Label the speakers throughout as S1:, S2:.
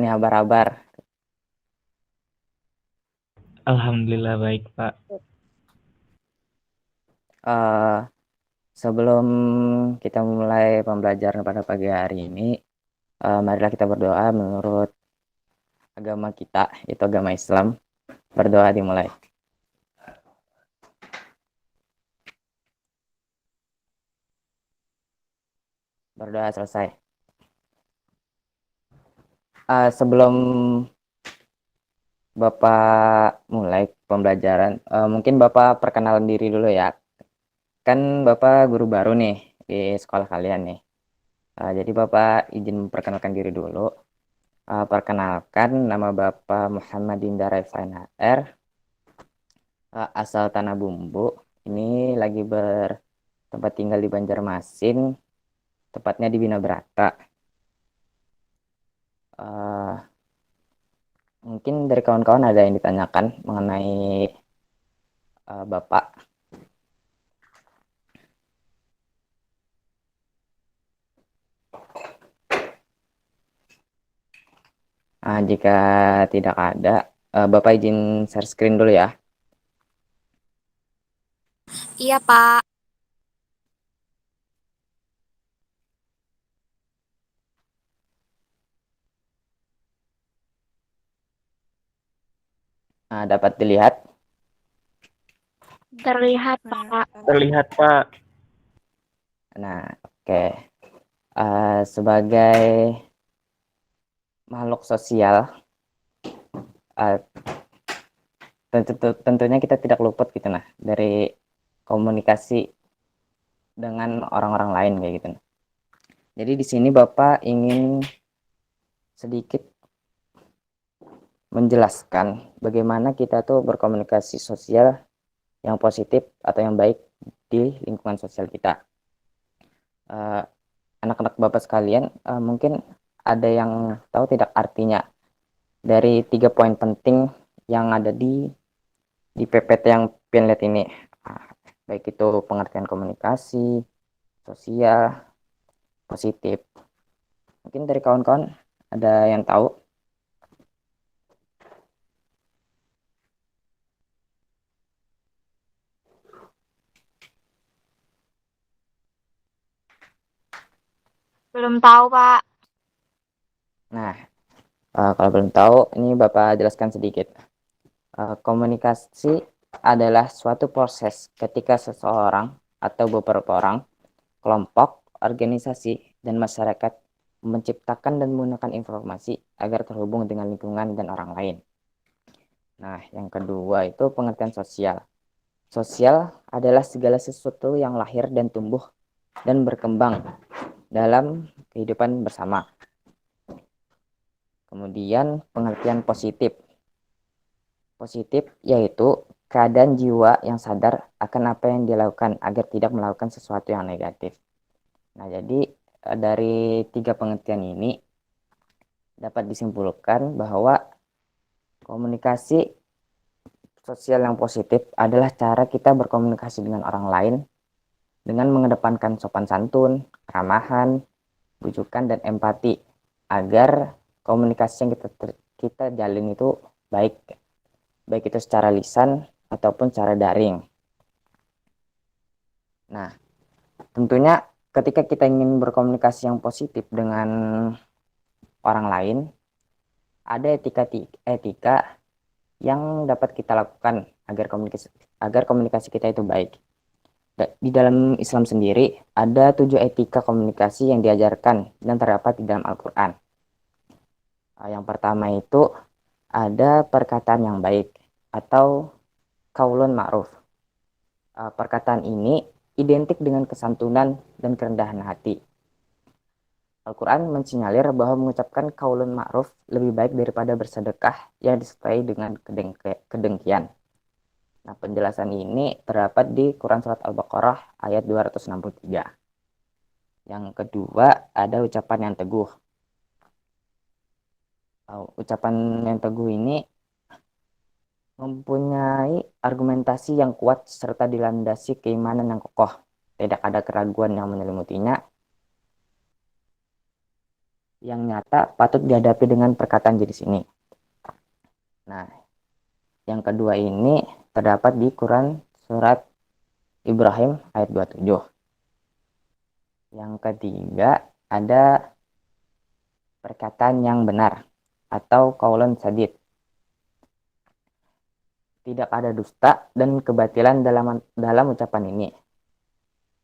S1: Ini abar-abar.
S2: Alhamdulillah baik, Pak.
S1: Eh, Sebelum kita mulai pembelajaran pada pagi hari ini, marilah kita berdoa menurut agama kita, yaitu agama Islam. Berdoa dimulai. Berdoa selesai. Sebelum Bapak mulai pembelajaran, mungkin Bapak perkenalan diri dulu ya. Kan Bapak guru baru nih di sekolah kalian nih. Jadi Bapak izin memperkenalkan diri dulu. Perkenalkan, nama Bapak Muhammad Indra Raifana R, asal Tanah Bumbu. Ini lagi bertempat tinggal di Banjarmasin, tepatnya di Bina Berata. Eh, Mungkin dari kawan-kawan ada yang ditanyakan mengenai Bapak. Jika tidak ada, Bapak izin share screen dulu ya.
S3: Iya, Pak.
S1: Dapat dilihat.
S3: Terlihat, Pak.
S2: Terlihat, Pak.
S1: Nah, oke. Sebagai makhluk sosial, uh, tentunya kita tidak luput gitu nah dari komunikasi dengan orang-orang lain kayak gitu. Jadi di sini Bapak ingin sedikit menjelaskan bagaimana kita tuh berkomunikasi sosial yang positif atau yang baik di lingkungan sosial kita. Eh, Anak-anak Bapak sekalian, mungkin ada yang tahu tidak artinya dari 3 poin penting yang ada di PPT yang pian lihat ini. Baik itu pengertian komunikasi, sosial, positif. Mungkin dari kawan-kawan ada yang tahu?
S3: Belum tahu, Pak.
S1: Nah, kalau belum tahu, ini Bapak jelaskan sedikit. Komunikasi adalah suatu proses ketika seseorang atau beberapa orang, kelompok, organisasi, dan masyarakat menciptakan dan menggunakan informasi agar terhubung dengan lingkungan dan orang lain. Nah, yang kedua itu pengertian sosial. Sosial adalah segala sesuatu yang lahir dan tumbuh dan berkembang dalam kehidupan bersama. Kemudian pengertian positif. Positif yaitu keadaan jiwa yang sadar akan apa yang dilakukan agar tidak melakukan sesuatu yang negatif. Nah, jadi dari 3 pengertian ini dapat disimpulkan bahwa komunikasi sosial yang positif adalah cara kita berkomunikasi dengan orang lain dengan mengedepankan sopan santun, keramahan, bujukan, dan empati agar komunikasi yang kita jalin itu baik, baik itu secara lisan ataupun secara daring. Nah, tentunya ketika kita ingin berkomunikasi yang positif dengan orang lain, ada etika yang dapat kita lakukan agar komunikasi kita itu baik. Di dalam Islam sendiri ada 7 etika komunikasi yang diajarkan dan terdapat di dalam Al-Quran. Yang pertama itu ada perkataan yang baik atau kaulun ma'ruf. Perkataan ini identik dengan kesantunan dan kerendahan hati. Al-Quran mensinyalir bahwa mengucapkan kaulun ma'ruf lebih baik daripada bersedekah yang disertai dengan kedengkian. Nah, penjelasan ini terdapat di Quran Surat Al-Baqarah ayat 263. Yang kedua, ada ucapan yang teguh. Ucapan yang teguh ini mempunyai argumentasi yang kuat serta dilandasi keimanan yang kokoh. Tidak ada keraguan yang menyelimutinya. yang nyata patut dihadapi dengan perkataan jenis ini. Nah, yang kedua ini terdapat di Quran surat Ibrahim ayat 27. Yang ketiga ada perkataan yang benar atau qaulun sadid. Tidak ada dusta dan kebatilan dalam ucapan ini.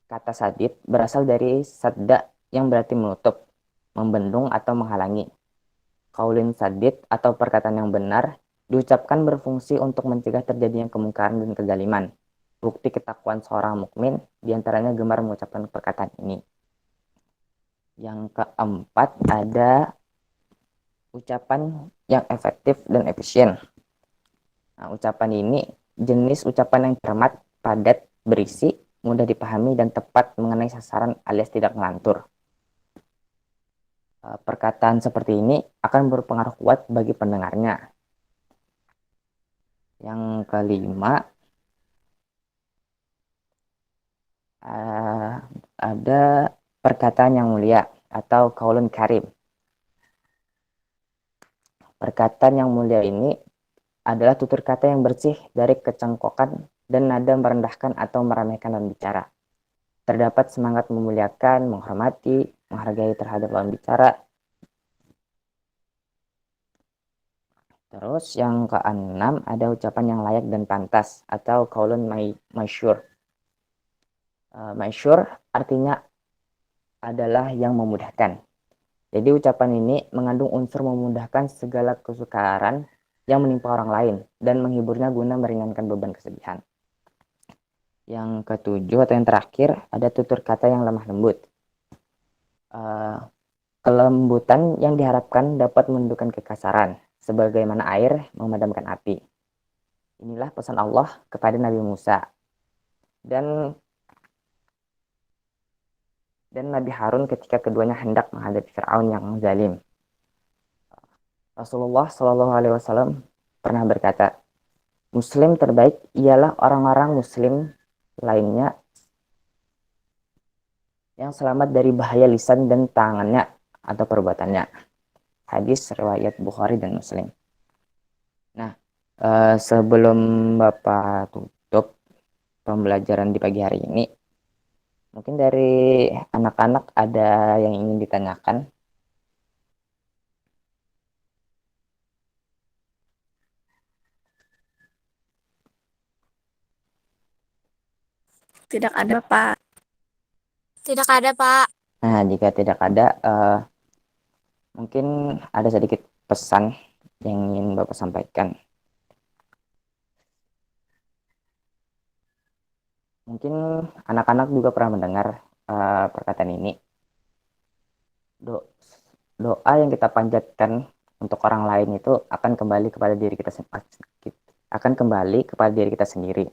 S1: Kata sadid berasal dari sadda yang berarti menutup, membendung atau menghalangi. Qaulun sadid atau perkataan yang benar diucapkan berfungsi untuk mencegah terjadinya kemungkaran dan kezaliman. Bukti ketakwaan seorang mukmin diantaranya gemar mengucapkan perkataan ini. Yang keempat ada ucapan yang efektif dan efisien. Nah, ucapan ini jenis ucapan yang cermat, padat, berisi, mudah dipahami, dan tepat mengenai sasaran alias tidak ngelantur. Perkataan seperti ini akan berpengaruh kuat bagi pendengarnya. Yang kelima, ada perkataan yang mulia atau qaulun karim. Perkataan yang mulia ini adalah tutur kata yang bersih dari kecengkokan dan nada merendahkan atau meremehkan lawan bicara. Terdapat semangat memuliakan, menghormati, menghargai terhadap lawan bicara. Terus yang keenam ada ucapan yang layak dan pantas atau qaulun masyhur. Masyhur artinya adalah yang memudahkan. Jadi ucapan ini mengandung unsur memudahkan segala kesukaran yang menimpa orang lain dan menghiburnya guna meringankan beban kesedihan. Yang ketujuh atau yang terakhir ada tutur kata yang lemah lembut. Kelembutan yang diharapkan dapat menundukkan kekasaran, sebagaimana air memadamkan api. Inilah pesan Allah kepada Nabi Musa dan Nabi Harun ketika keduanya hendak menghadapi Firaun yang zalim. Rasulullah Shallallahu Alaihi Wasallam pernah berkata, Muslim terbaik ialah orang-orang Muslim lainnya yang selamat dari bahaya lisan dan tangannya atau perbuatannya. Hadis riwayat Bukhari dan Muslim. Nah, sebelum Bapak tutup pembelajaran di pagi hari ini, mungkin dari anak-anak ada yang ingin ditanyakan.
S4: Tidak ada, Pak.
S3: Tidak ada, Pak.
S1: Nah, jika tidak ada, mungkin ada sedikit pesan yang ingin Bapak sampaikan. Mungkin anak-anak juga pernah mendengar perkataan ini. Doa yang kita panjatkan untuk orang lain itu akan kembali kepada diri kita sendiri.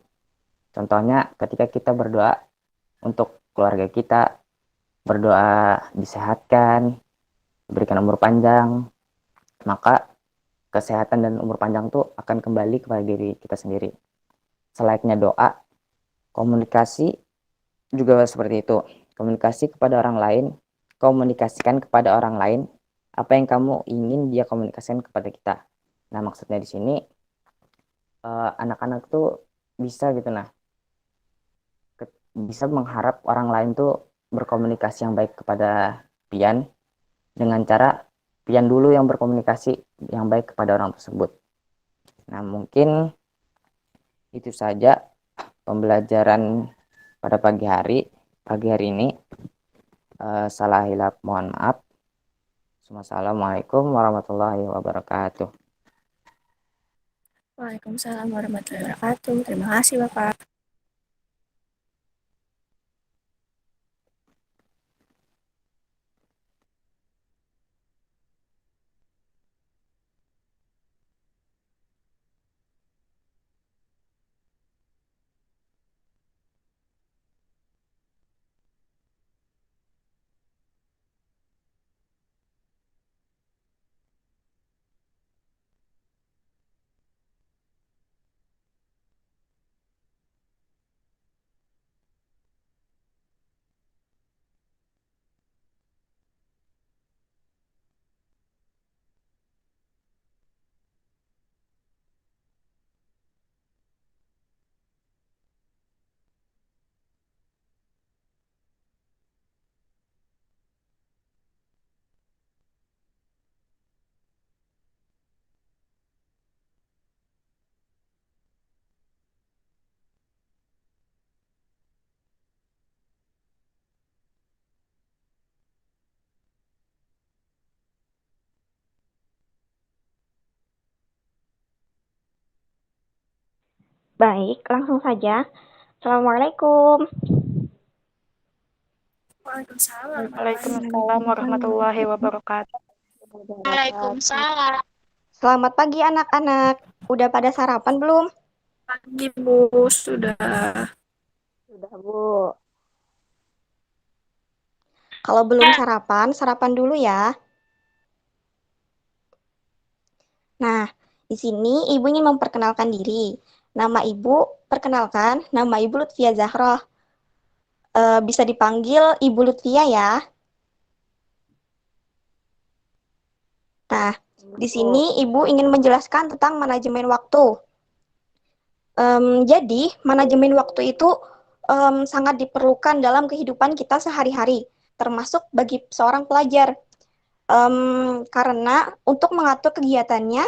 S1: Contohnya ketika kita berdoa untuk keluarga kita, berdoa disehatkan, diberikan umur panjang, maka kesehatan dan umur panjang itu akan kembali kepada diri kita sendiri. Selayaknya doa, komunikasi juga seperti itu. Komunikasi kepada orang lain, komunikasikan kepada orang lain apa yang kamu ingin dia komunikasikan kepada kita. Nah, maksudnya di sini anak-anak tuh bisa gitu, nah bisa mengharap orang lain tuh berkomunikasi yang baik kepada pian dengan cara pian dulu yang berkomunikasi yang baik kepada orang tersebut. Nah, mungkin itu saja pembelajaran pada pagi hari ini. Salah hilap mohon maaf. Assalamualaikum warahmatullahi wabarakatuh.
S4: Waalaikumsalam warahmatullahi wabarakatuh. Terima kasih, Bapak.
S5: Baik, langsung saja. Assalamualaikum.
S4: Waalaikumsalam.
S6: Waalaikumsalam warahmatullahi wabarakatuh.
S3: Waalaikumsalam.
S5: Selamat pagi anak-anak. Udah pada sarapan belum?
S4: Pagi, Bu. Sudah.
S5: Sudah, Bu. Kalau belum sarapan, sarapan dulu ya. Nah, di sini Ibu ingin memperkenalkan diri. Nama Ibu, perkenalkan, nama Ibu Lutfia Zahroh. Bisa dipanggil Ibu Lutfia ya. Nah, di sini Ibu ingin menjelaskan tentang manajemen waktu. Jadi, manajemen waktu itu sangat diperlukan dalam kehidupan kita sehari-hari, termasuk bagi seorang pelajar. Karena untuk mengatur kegiatannya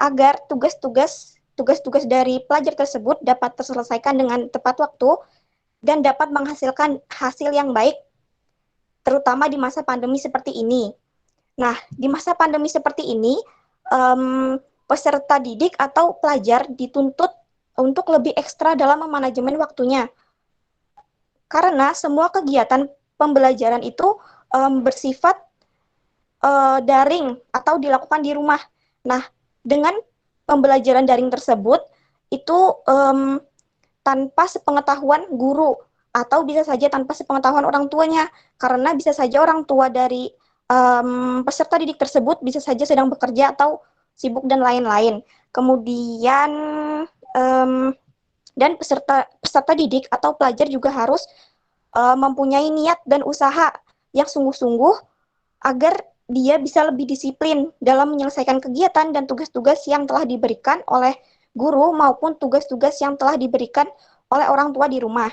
S5: agar tugas-tugas dari pelajar tersebut dapat terselesaikan dengan tepat waktu dan dapat menghasilkan hasil yang baik, terutama di masa pandemi seperti ini. Nah, di masa pandemi seperti ini, peserta didik atau pelajar dituntut untuk lebih ekstra dalam memanajemen waktunya. Karena semua kegiatan pembelajaran itu bersifat daring atau dilakukan di rumah. Nah, dengan pembelajaran daring tersebut, itu tanpa sepengetahuan guru atau bisa saja tanpa sepengetahuan orang tuanya, karena bisa saja orang tua dari peserta didik tersebut bisa saja sedang bekerja atau sibuk dan lain-lain. Kemudian dan peserta didik atau pelajar juga harus mempunyai niat dan usaha yang sungguh-sungguh agar dia bisa lebih disiplin dalam menyelesaikan kegiatan dan tugas-tugas yang telah diberikan oleh guru maupun tugas-tugas yang telah diberikan oleh orang tua di rumah.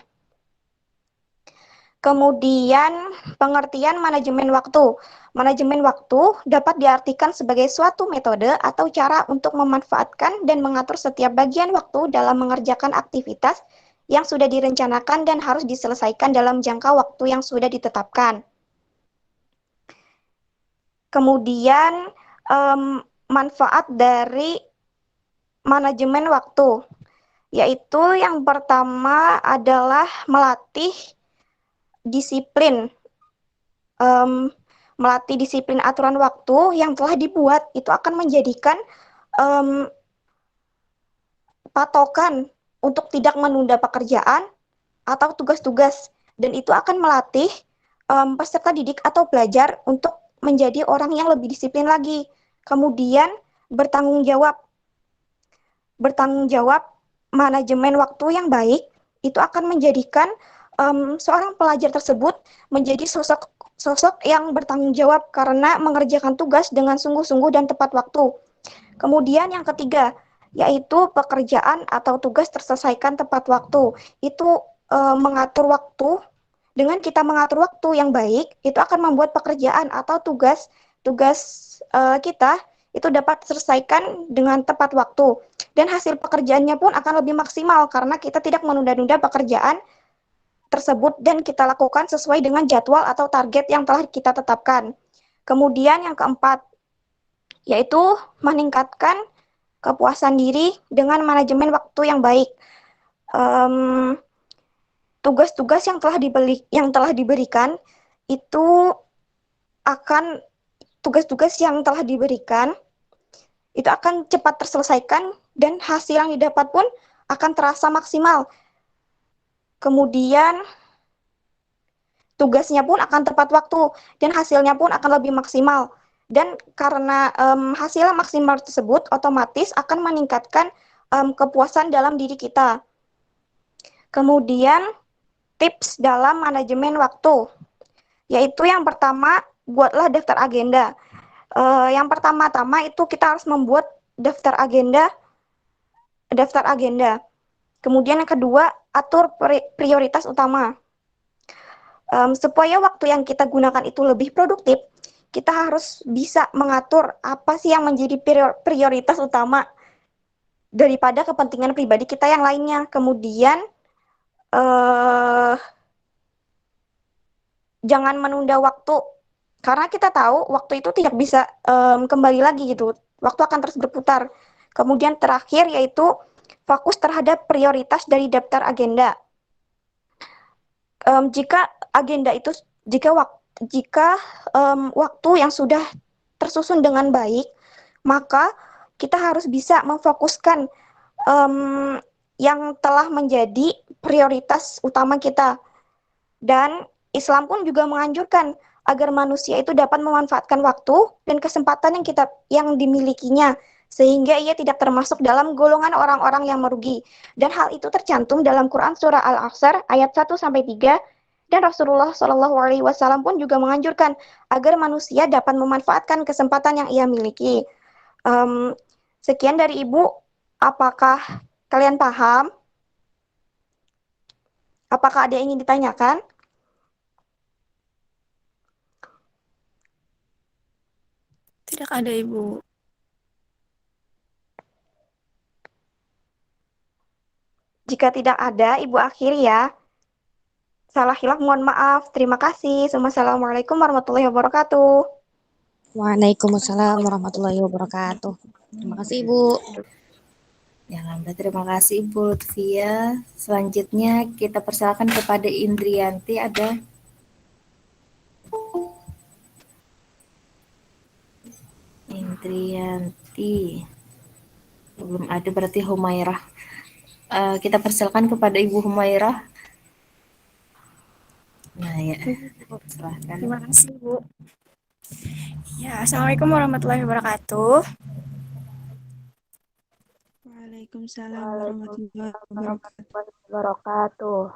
S5: Kemudian pengertian manajemen waktu. Manajemen waktu dapat diartikan sebagai suatu metode atau cara untuk memanfaatkan dan mengatur setiap bagian waktu dalam mengerjakan aktivitas yang sudah direncanakan dan harus diselesaikan dalam jangka waktu yang sudah ditetapkan. Kemudian manfaat dari manajemen waktu, yaitu yang pertama adalah melatih disiplin, melatih disiplin aturan waktu yang telah dibuat itu akan menjadikan patokan untuk tidak menunda pekerjaan atau tugas-tugas, dan itu akan melatih peserta didik atau pelajar untuk menjadi orang yang lebih disiplin lagi. Kemudian bertanggung jawab manajemen waktu yang baik itu akan menjadikan seorang pelajar tersebut menjadi sosok yang bertanggung jawab karena mengerjakan tugas dengan sungguh-sungguh dan tepat waktu. Kemudian yang ketiga, yaitu pekerjaan atau tugas terselesaikan tepat waktu. Itu mengatur waktu. Dengan kita mengatur waktu yang baik, itu akan membuat pekerjaan atau tugas kita itu dapat terselesaikan dengan tepat waktu. Dan hasil pekerjaannya pun akan lebih maksimal karena kita tidak menunda-nunda pekerjaan tersebut dan kita lakukan sesuai dengan jadwal atau target yang telah kita tetapkan. Kemudian yang keempat, yaitu meningkatkan kepuasan diri dengan manajemen waktu yang baik. Tugas-tugas yang telah diberikan itu akan cepat terselesaikan dan hasil yang didapat pun akan terasa maksimal. Kemudian tugasnya pun akan tepat waktu dan hasilnya pun akan lebih maksimal. Dan karena hasil maksimal tersebut otomatis akan meningkatkan kepuasan dalam diri kita. Kemudian tips dalam manajemen waktu, yaitu yang pertama, buatlah daftar agenda. Yang pertama-tama itu kita harus membuat daftar agenda. Kemudian yang kedua, atur prioritas utama. Supaya waktu yang kita gunakan itu lebih produktif, kita harus bisa mengatur apa sih yang menjadi prioritas utama daripada kepentingan pribadi kita yang lainnya. Kemudian jangan menunda waktu, karena kita tahu waktu itu tidak bisa kembali lagi gitu. Waktu akan terus berputar. Kemudian terakhir yaitu fokus terhadap prioritas dari daftar agenda. Jika agenda itu jika waktu yang sudah tersusun dengan baik, maka kita harus bisa memfokuskan yang telah menjadi prioritas utama kita. Dan Islam pun juga menganjurkan agar manusia itu dapat memanfaatkan waktu dan kesempatan yang dimilikinya, sehingga ia tidak termasuk dalam golongan orang-orang yang merugi. Dan hal itu tercantum dalam Quran surah Al-Asr ayat 1-3, dan Rasulullah SAW pun juga menganjurkan agar manusia dapat memanfaatkan kesempatan yang ia miliki. Sekian dari Ibu, apakah kalian paham? Apakah ada yang ingin ditanyakan?
S4: Tidak ada, Ibu.
S5: Jika tidak ada, Ibu akhiri ya. Salah hilaf mohon maaf. Terima kasih. Wassalamualaikum warahmatullahi wabarakatuh.
S7: Waalaikumsalam warahmatullahi wabarakatuh. Terima kasih Ibu.
S8: Ya, Alhamdulillah, terima kasih Ibu Lutfia. Selanjutnya kita persilakan kepada Indrianti. Ada Indrianti. Belum ada, berarti Humairah. Kita persilakan kepada Ibu Humairah. Nah ya, silahkan.
S4: Terima kasih, Bu. Ya, Assalamualaikum warahmatullahi wabarakatuh.
S9: Waalaikumsalam warahmatullahi
S6: wabarakatuh.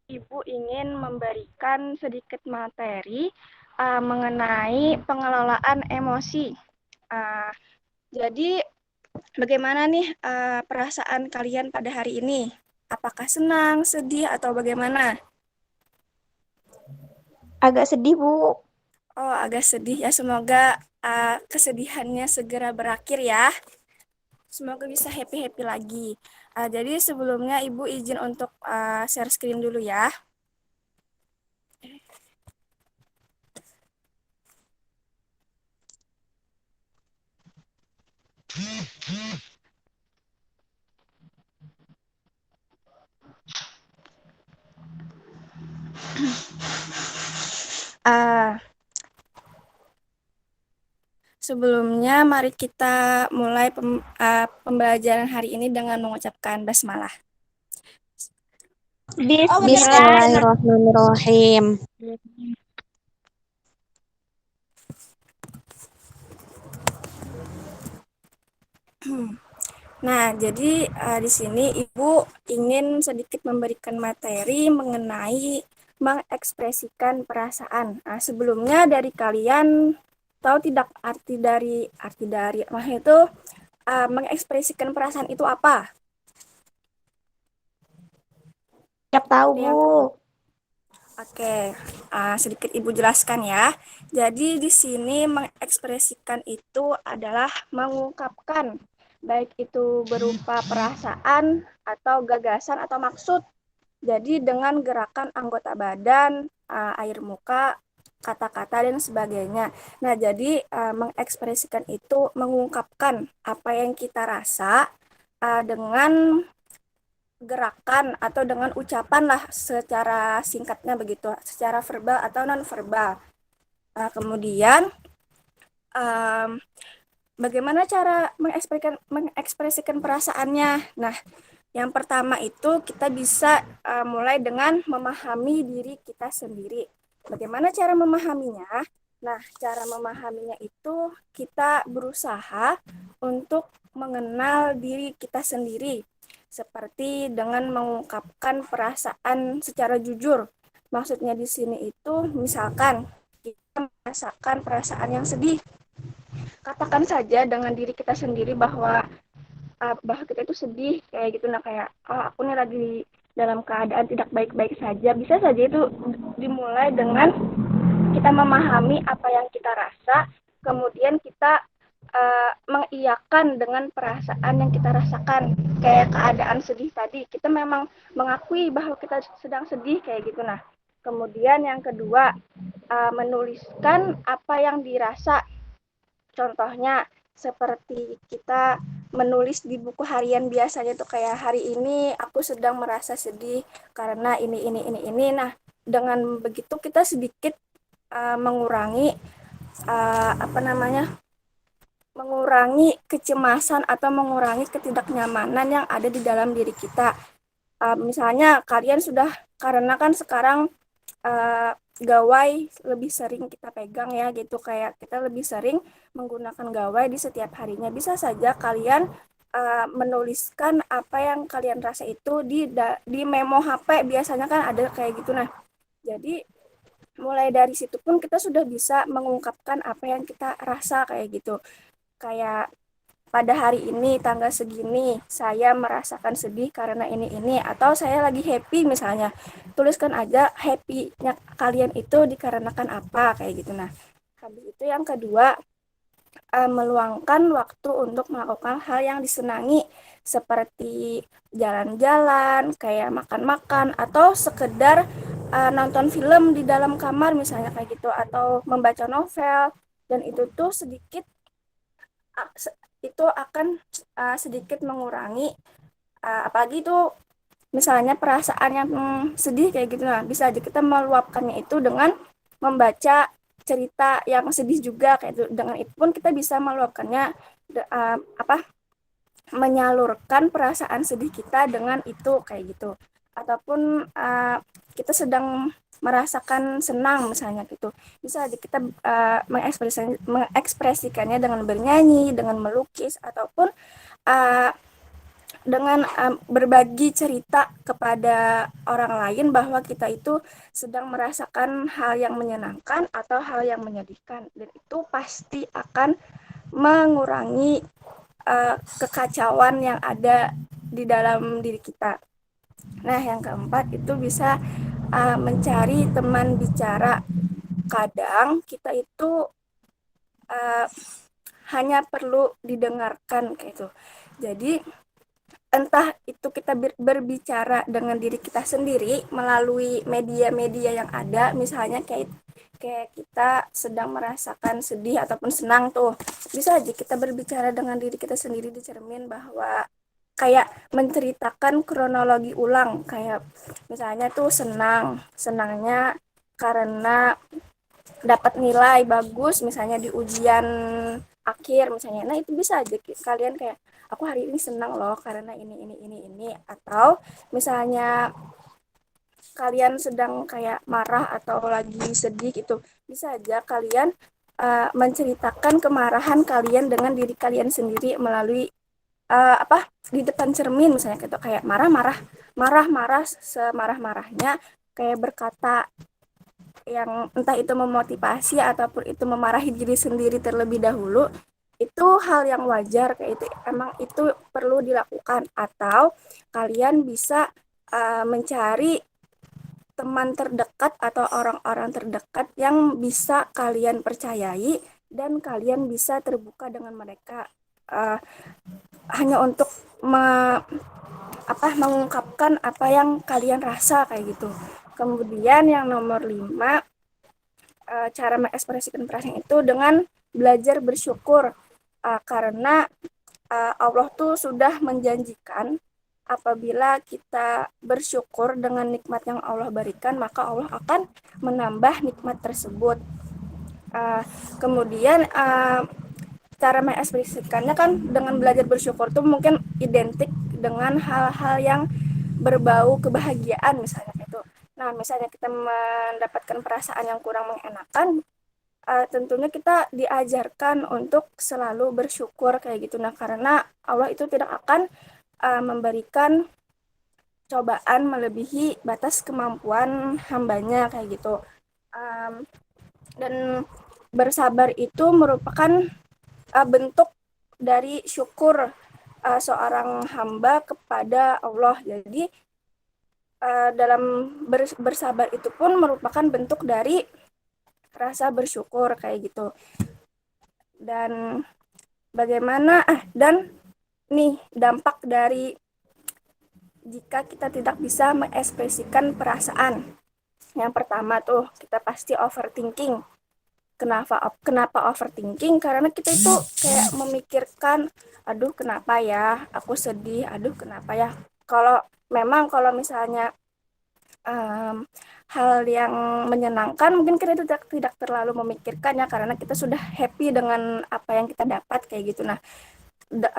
S6: Ibu ingin memberikan sedikit materi mengenai pengelolaan emosi. Jadi, bagaimana nih perasaan kalian pada hari ini? Apakah senang, sedih, atau bagaimana?
S5: Agak sedih, Bu.
S4: Oh, agak sedih ya. Semoga kesedihannya segera berakhir ya. Semoga bisa happy-happy lagi. Jadi sebelumnya Ibu izin untuk share screen dulu ya. Sebelumnya mari kita mulai pembelajaran hari ini dengan mengucapkan basmalah.
S7: Bismillahirrahmanirrahim.
S4: Nah, jadi di sini Ibu ingin sedikit memberikan materi mengenai mengekspresikan perasaan. Sebelumnya dari kalian tahu tidak arti dari maksudnya itu mengekspresikan perasaan itu apa?
S5: Tidak tahu, Bu.
S4: Oke, sedikit Ibu jelaskan ya. Jadi di sini mengekspresikan itu adalah mengungkapkan, baik itu berupa perasaan atau gagasan atau maksud. Jadi dengan gerakan anggota badan, air muka, kata-kata dan sebagainya. Nah, jadi mengekspresikan itu mengungkapkan apa yang kita rasa dengan gerakan atau dengan ucapan lah secara singkatnya begitu, secara verbal atau non verbal. Kemudian bagaimana cara mengekspresikan perasaannya? Nah, yang pertama itu kita bisa mulai dengan memahami diri kita sendiri. Bagaimana cara memahaminya? Nah, cara memahaminya itu kita berusaha untuk mengenal diri kita sendiri, seperti dengan mengungkapkan perasaan secara jujur. Maksudnya di sini itu misalkan kita merasakan perasaan yang sedih, katakan saja dengan diri kita sendiri bahwa kita itu sedih kayak gitu. Nah, kayak aku nih lagi dalam keadaan tidak baik-baik saja. Bisa saja itu dimulai dengan
S6: kita memahami apa yang kita rasa, kemudian kita mengiyakan dengan perasaan yang kita rasakan, kayak keadaan sedih tadi, kita memang mengakui bahwa kita sedang sedih kayak gitu. Nah, kemudian yang kedua, menuliskan apa yang dirasa. Contohnya seperti kita menulis di buku harian biasanya tuh kayak hari ini aku sedang merasa sedih karena ini. Nah, dengan begitu kita sedikit mengurangi mengurangi kecemasan atau mengurangi ketidaknyamanan yang ada di dalam diri kita. Misalnya kalian sudah, karena kan sekarang gawai lebih sering kita pegang ya gitu, kayak kita lebih sering menggunakan gawai di setiap harinya. Bisa saja kalian menuliskan apa yang kalian rasa itu di memo HP, biasanya kan ada kayak gitu. Nah, jadi mulai dari situ pun kita sudah bisa mengungkapkan apa yang kita rasa kayak gitu. Kayak pada hari ini tanggal segini saya merasakan sedih karena ini, atau saya lagi happy misalnya, tuliskan aja happy-nya kalian itu dikarenakan apa kayak gitu. Nah, habis itu yang kedua, meluangkan waktu untuk melakukan hal yang disenangi seperti jalan-jalan, kayak makan-makan, atau sekedar nonton film di dalam kamar misalnya kayak gitu, atau membaca novel. Dan itu tuh itu akan sedikit mengurangi apalagi itu misalnya perasaan yang sedih kayak gitu. Nah, bisa aja kita meluapkannya itu dengan membaca cerita yang sedih juga kayak itu. Dengan itu pun kita bisa meluapkannya, menyalurkan perasaan sedih kita dengan itu kayak gitu. Ataupun kita sedang merasakan senang misalnya gitu, bisa aja kita mengekspresikannya dengan bernyanyi, dengan melukis, ataupun dengan berbagi cerita kepada orang lain bahwa kita itu sedang merasakan hal yang menyenangkan atau hal yang menyedihkan, dan itu pasti akan mengurangi kekacauan yang ada di dalam diri kita. Nah, yang keempat itu bisa mencari teman bicara. Kadang kita itu hanya perlu didengarkan kayak itu. Jadi entah itu kita berbicara dengan diri kita sendiri melalui media-media yang ada, misalnya kayak kita sedang merasakan sedih ataupun senang tuh, bisa aja kita berbicara dengan diri kita sendiri di cermin, bahwa kayak menceritakan kronologi ulang, kayak misalnya tuh senangnya karena dapat nilai bagus misalnya di ujian akhir misalnya. Nah, itu bisa aja kalian kayak, aku hari ini senang loh karena ini. Atau misalnya kalian sedang kayak marah atau lagi sedih gitu, bisa aja kalian menceritakan kemarahan kalian dengan diri kalian sendiri melalui di depan cermin misalnya gitu, kayak marah semarah-marahnya, kayak berkata yang entah itu memotivasi ataupun itu memarahi diri sendiri terlebih dahulu. Itu hal yang wajar kayak itu, emang itu perlu dilakukan. Atau kalian bisa mencari teman terdekat atau orang-orang terdekat yang bisa kalian percayai dan kalian bisa terbuka dengan mereka hanya untuk mengungkapkan apa yang kalian rasa kayak gitu. Kemudian yang nomor 5, cara mengekspresikan perasaan itu dengan belajar bersyukur, karena Allah tuh sudah menjanjikan apabila kita bersyukur dengan nikmat yang Allah berikan, maka Allah akan menambah nikmat tersebut. Kemudian cara mengekspresikannya kan dengan belajar bersyukur tuh mungkin identik dengan hal-hal yang berbau kebahagiaan misalnya itu. Nah, misalnya kita mendapatkan perasaan yang kurang mengenakan, tentunya kita diajarkan untuk selalu bersyukur kayak gitu. Nah, karena Allah itu tidak akan memberikan cobaan melebihi batas kemampuan hambanya kayak gitu. Dan bersabar itu merupakan bentuk dari syukur seorang hamba kepada Allah. Jadi dalam bersabar itu pun merupakan bentuk dari rasa bersyukur kayak gitu. Dan bagaimana dan nih dampak dari jika kita tidak bisa mengekspresikan perasaan. Yang pertama tuh kita pasti overthinking. Kenapa overthinking? Karena kita itu kayak memikirkan, aduh kenapa ya aku sedih, aduh kenapa ya. Kalau misalnya hal yang menyenangkan, mungkin kita tidak terlalu memikirkannya karena kita sudah happy dengan apa yang kita dapat kayak gitu. Nah,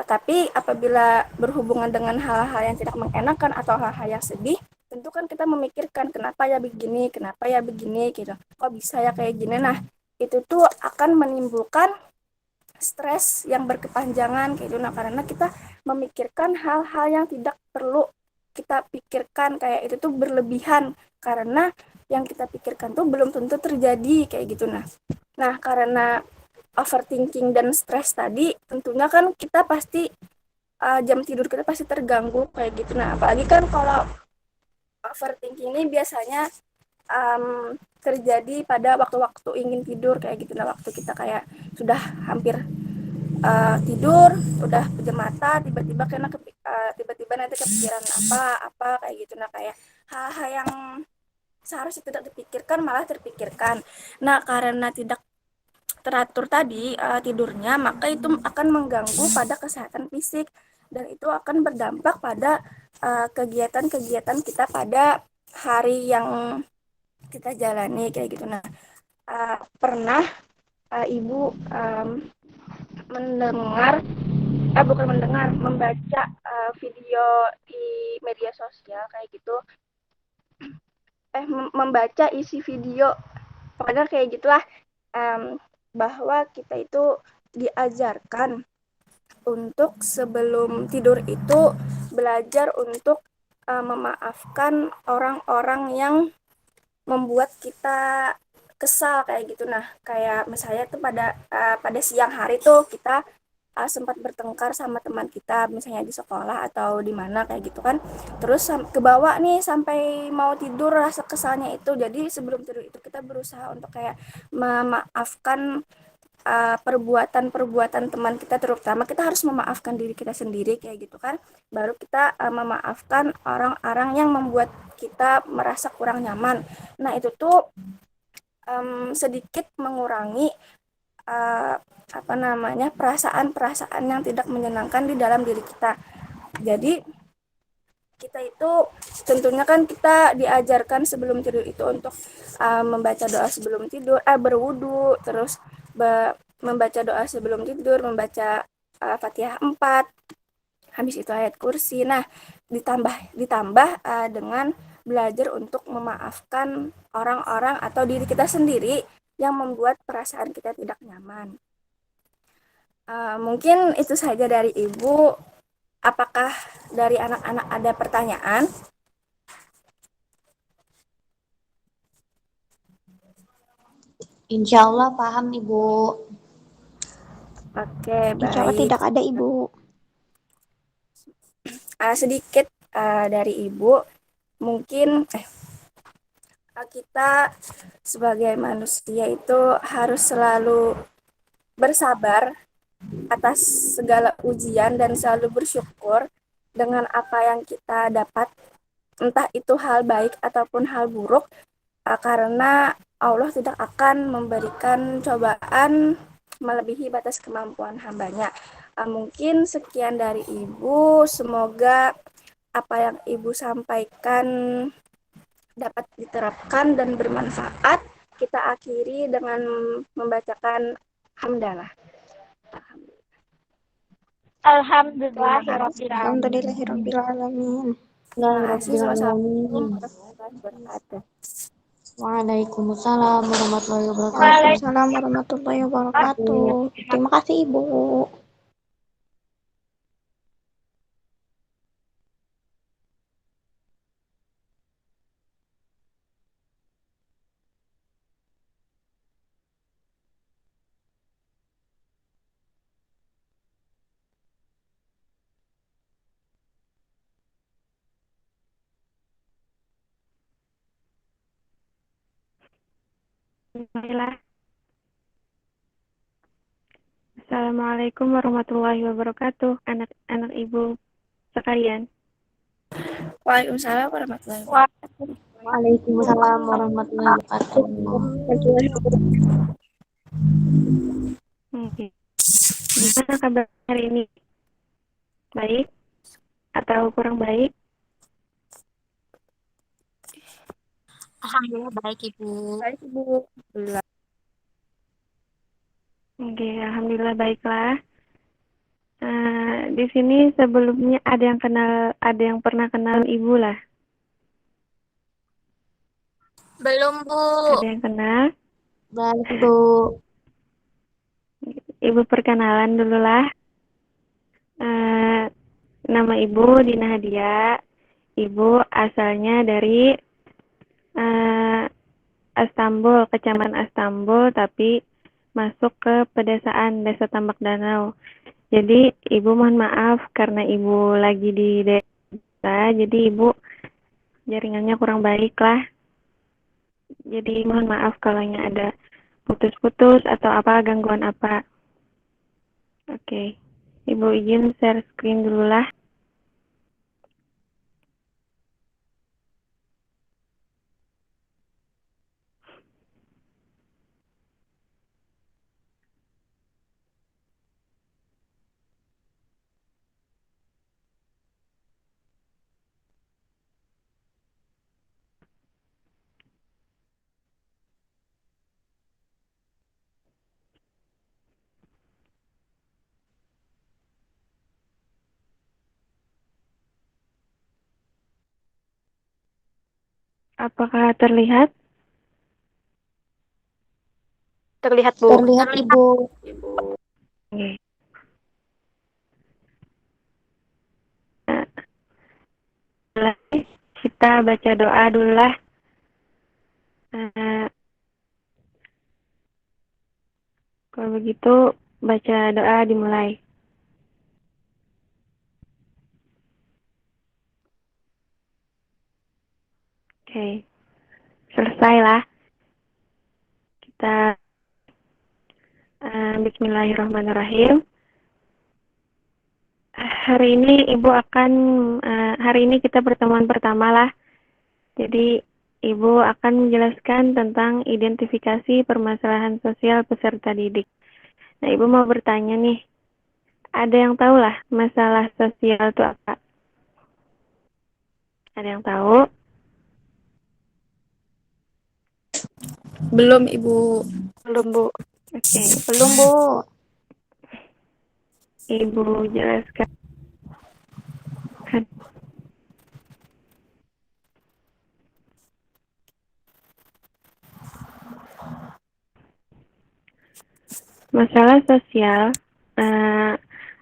S6: tapi apabila berhubungan dengan hal-hal yang tidak mengenakan atau hal-hal yang sedih, tentu kan kita memikirkan kenapa ya begini gitu, kok bisa ya kayak gini. Nah, itu tuh akan menimbulkan stres yang berkepanjangan kayak gitu. Nah, karena kita memikirkan hal-hal yang tidak perlu kita pikirkan, kayak itu tuh berlebihan karena yang kita pikirkan tuh belum tentu terjadi kayak gitu. Nah, karena overthinking dan stres tadi, tentunya kan kita pasti jam tidur kita pasti terganggu kayak gitu. Nah, apalagi kan kalau overthinking ini biasanya terjadi pada waktu-waktu ingin tidur kayak gitu. Nah, waktu kita kayak sudah hampir tidur, udah pejam mata, tiba-tiba tiba-tiba nanti kepikiran apa kayak gitu. Nah, kayak hal-hal yang seharusnya tidak dipikirkan malah terpikirkan. Nah, karena tidak teratur tadi tidurnya, maka itu akan mengganggu pada kesehatan fisik dan itu akan berdampak pada kegiatan-kegiatan kita pada hari yang kita jalani kayak gitu. Nah, pernah ibu membaca video di media sosial kayak gitu, membaca isi video, pokoknya kayak gitulah, bahwa kita itu diajarkan untuk sebelum tidur itu belajar untuk memaafkan orang-orang yang membuat kita kesal kayak gitu. Nah, kayak misalnya tuh pada siang hari tuh kita sempat bertengkar sama teman kita, misalnya di sekolah atau di mana kayak gitu kan. Terus kebawa nih sampai mau tidur rasa kesalnya itu. Jadi sebelum tidur itu kita berusaha untuk kayak memaafkan perbuatan-perbuatan teman kita, terutama kita harus memaafkan diri kita sendiri kayak gitu kan. Baru kita memaafkan orang-orang yang membuat kita merasa kurang nyaman. Nah, itu tuh sedikit mengurangi perasaan-perasaan yang tidak menyenangkan di dalam diri kita. Jadi kita itu tentunya kan kita diajarkan sebelum tidur itu untuk membaca doa sebelum tidur, berwudu, terus membaca doa sebelum tidur, membaca Fatihah 4, habis itu ayat kursi. Nah, ditambah dengan belajar untuk memaafkan orang-orang atau diri kita sendiri yang membuat perasaan kita tidak nyaman. Mungkin itu saja dari Ibu. Apakah dari anak-anak ada pertanyaan?
S5: Insya Allah paham, Ibu.
S6: Oke,
S5: Insya Allah
S6: baik.
S5: tidak ada, Ibu.
S6: Sedikit dari Ibu, mungkin kita sebagai manusia itu harus selalu bersabar atas segala ujian dan selalu bersyukur dengan apa yang kita dapat, entah itu hal baik ataupun hal buruk, karena Allah tidak akan memberikan cobaan melebihi batas kemampuan hambanya. Mungkin sekian dari Ibu, semoga apa yang Ibu sampaikan dapat diterapkan dan bermanfaat. Kita akhiri dengan membacakan hamdalah.
S5: Alhamdulillahirrabbilalamin.
S6: Terima kasih. Wassalamualaikum warahmatullahi wabarakatuh.
S7: Waalaikumsalam warahmatullahi wabarakatuh.
S5: Waalaikumsalam warahmatullahi wabarakatuh. Terima kasih, Ibu.
S6: Bismillah. Assalamualaikum warahmatullahi wabarakatuh, anak-anak ibu sekalian.
S4: Waalaikumsalam warahmatullahi wabarakatuh.
S7: Waalaikumsalam warahmatullahi wabarakatuh.
S6: Oke. Gimana kabar hari ini? Baik atau kurang baik?
S7: Alhamdulillah baik Ibu.
S4: Baik, Ibu. Alhamdulillah.
S6: Oke, alhamdulillah baiklah. Di sini sebelumnya ada yang pernah kenal ibu lah.
S3: Belum, Bu.
S6: Ada yang kenal?
S7: Baik Ibu.
S6: Ibu perkenalan dulu lah. Nama ibu Dina Hadia. Ibu asalnya dari Astambul, Kecamatan Astambul, tapi masuk ke pedesaan Desa Tambak Danau. Jadi ibu mohon maaf karena ibu lagi di desa, jadi ibu jaringannya kurang baik lah. Jadi mohon maaf kalau ada putus-putus atau apa, gangguan apa. Oke, ibu izin share screen dulu lah. Apakah terlihat?
S5: Terlihat, Bu.
S7: Terlihat Ibu.
S6: Oke. Kita baca doa dulu lah. Kalau begitu baca doa dimulai. Oke, selesailah. Kita Bismillahirrahmanirrahim. Hari ini kita pertemuan pertama lah. Jadi Ibu akan menjelaskan tentang identifikasi permasalahan sosial peserta didik. Nah, Ibu mau bertanya nih, ada yang tahu lah masalah sosial itu apa? Ada yang tahu?
S4: Belum, Ibu.
S5: Belum, Bu.
S6: Oke,
S5: Belum, Bu.
S6: Ibu jelaskan. Masalah sosial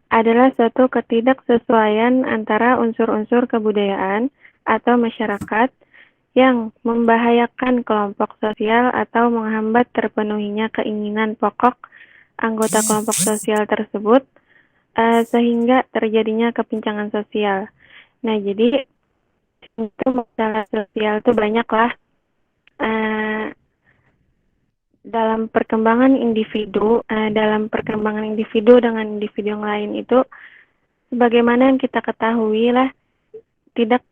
S6: adalah suatu ketidaksesuaian antara unsur-unsur kebudayaan atau masyarakat yang membahayakan kelompok sosial atau menghambat terpenuhinya keinginan pokok anggota kelompok sosial tersebut, sehingga terjadinya kepincangan sosial. Nah, jadi itu masalah sosial itu banyaklah. Dalam perkembangan individu dengan individu yang lain itu, sebagaimana yang kita ketahui lah, tidak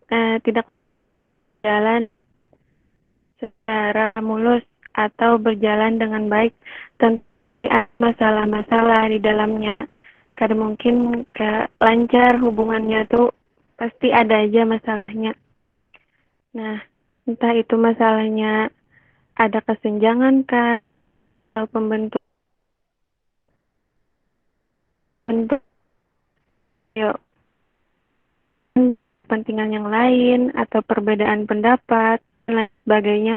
S6: berjalan secara mulus atau berjalan dengan baik, tentu ada masalah-masalah di dalamnya. Karena mungkin lancar hubungannya tuh pasti ada aja masalahnya. Nah, entah itu masalahnya ada kesenjangan kah, atau pembentuk kepentingan yang lain, atau perbedaan pendapat, dan lain sebagainya.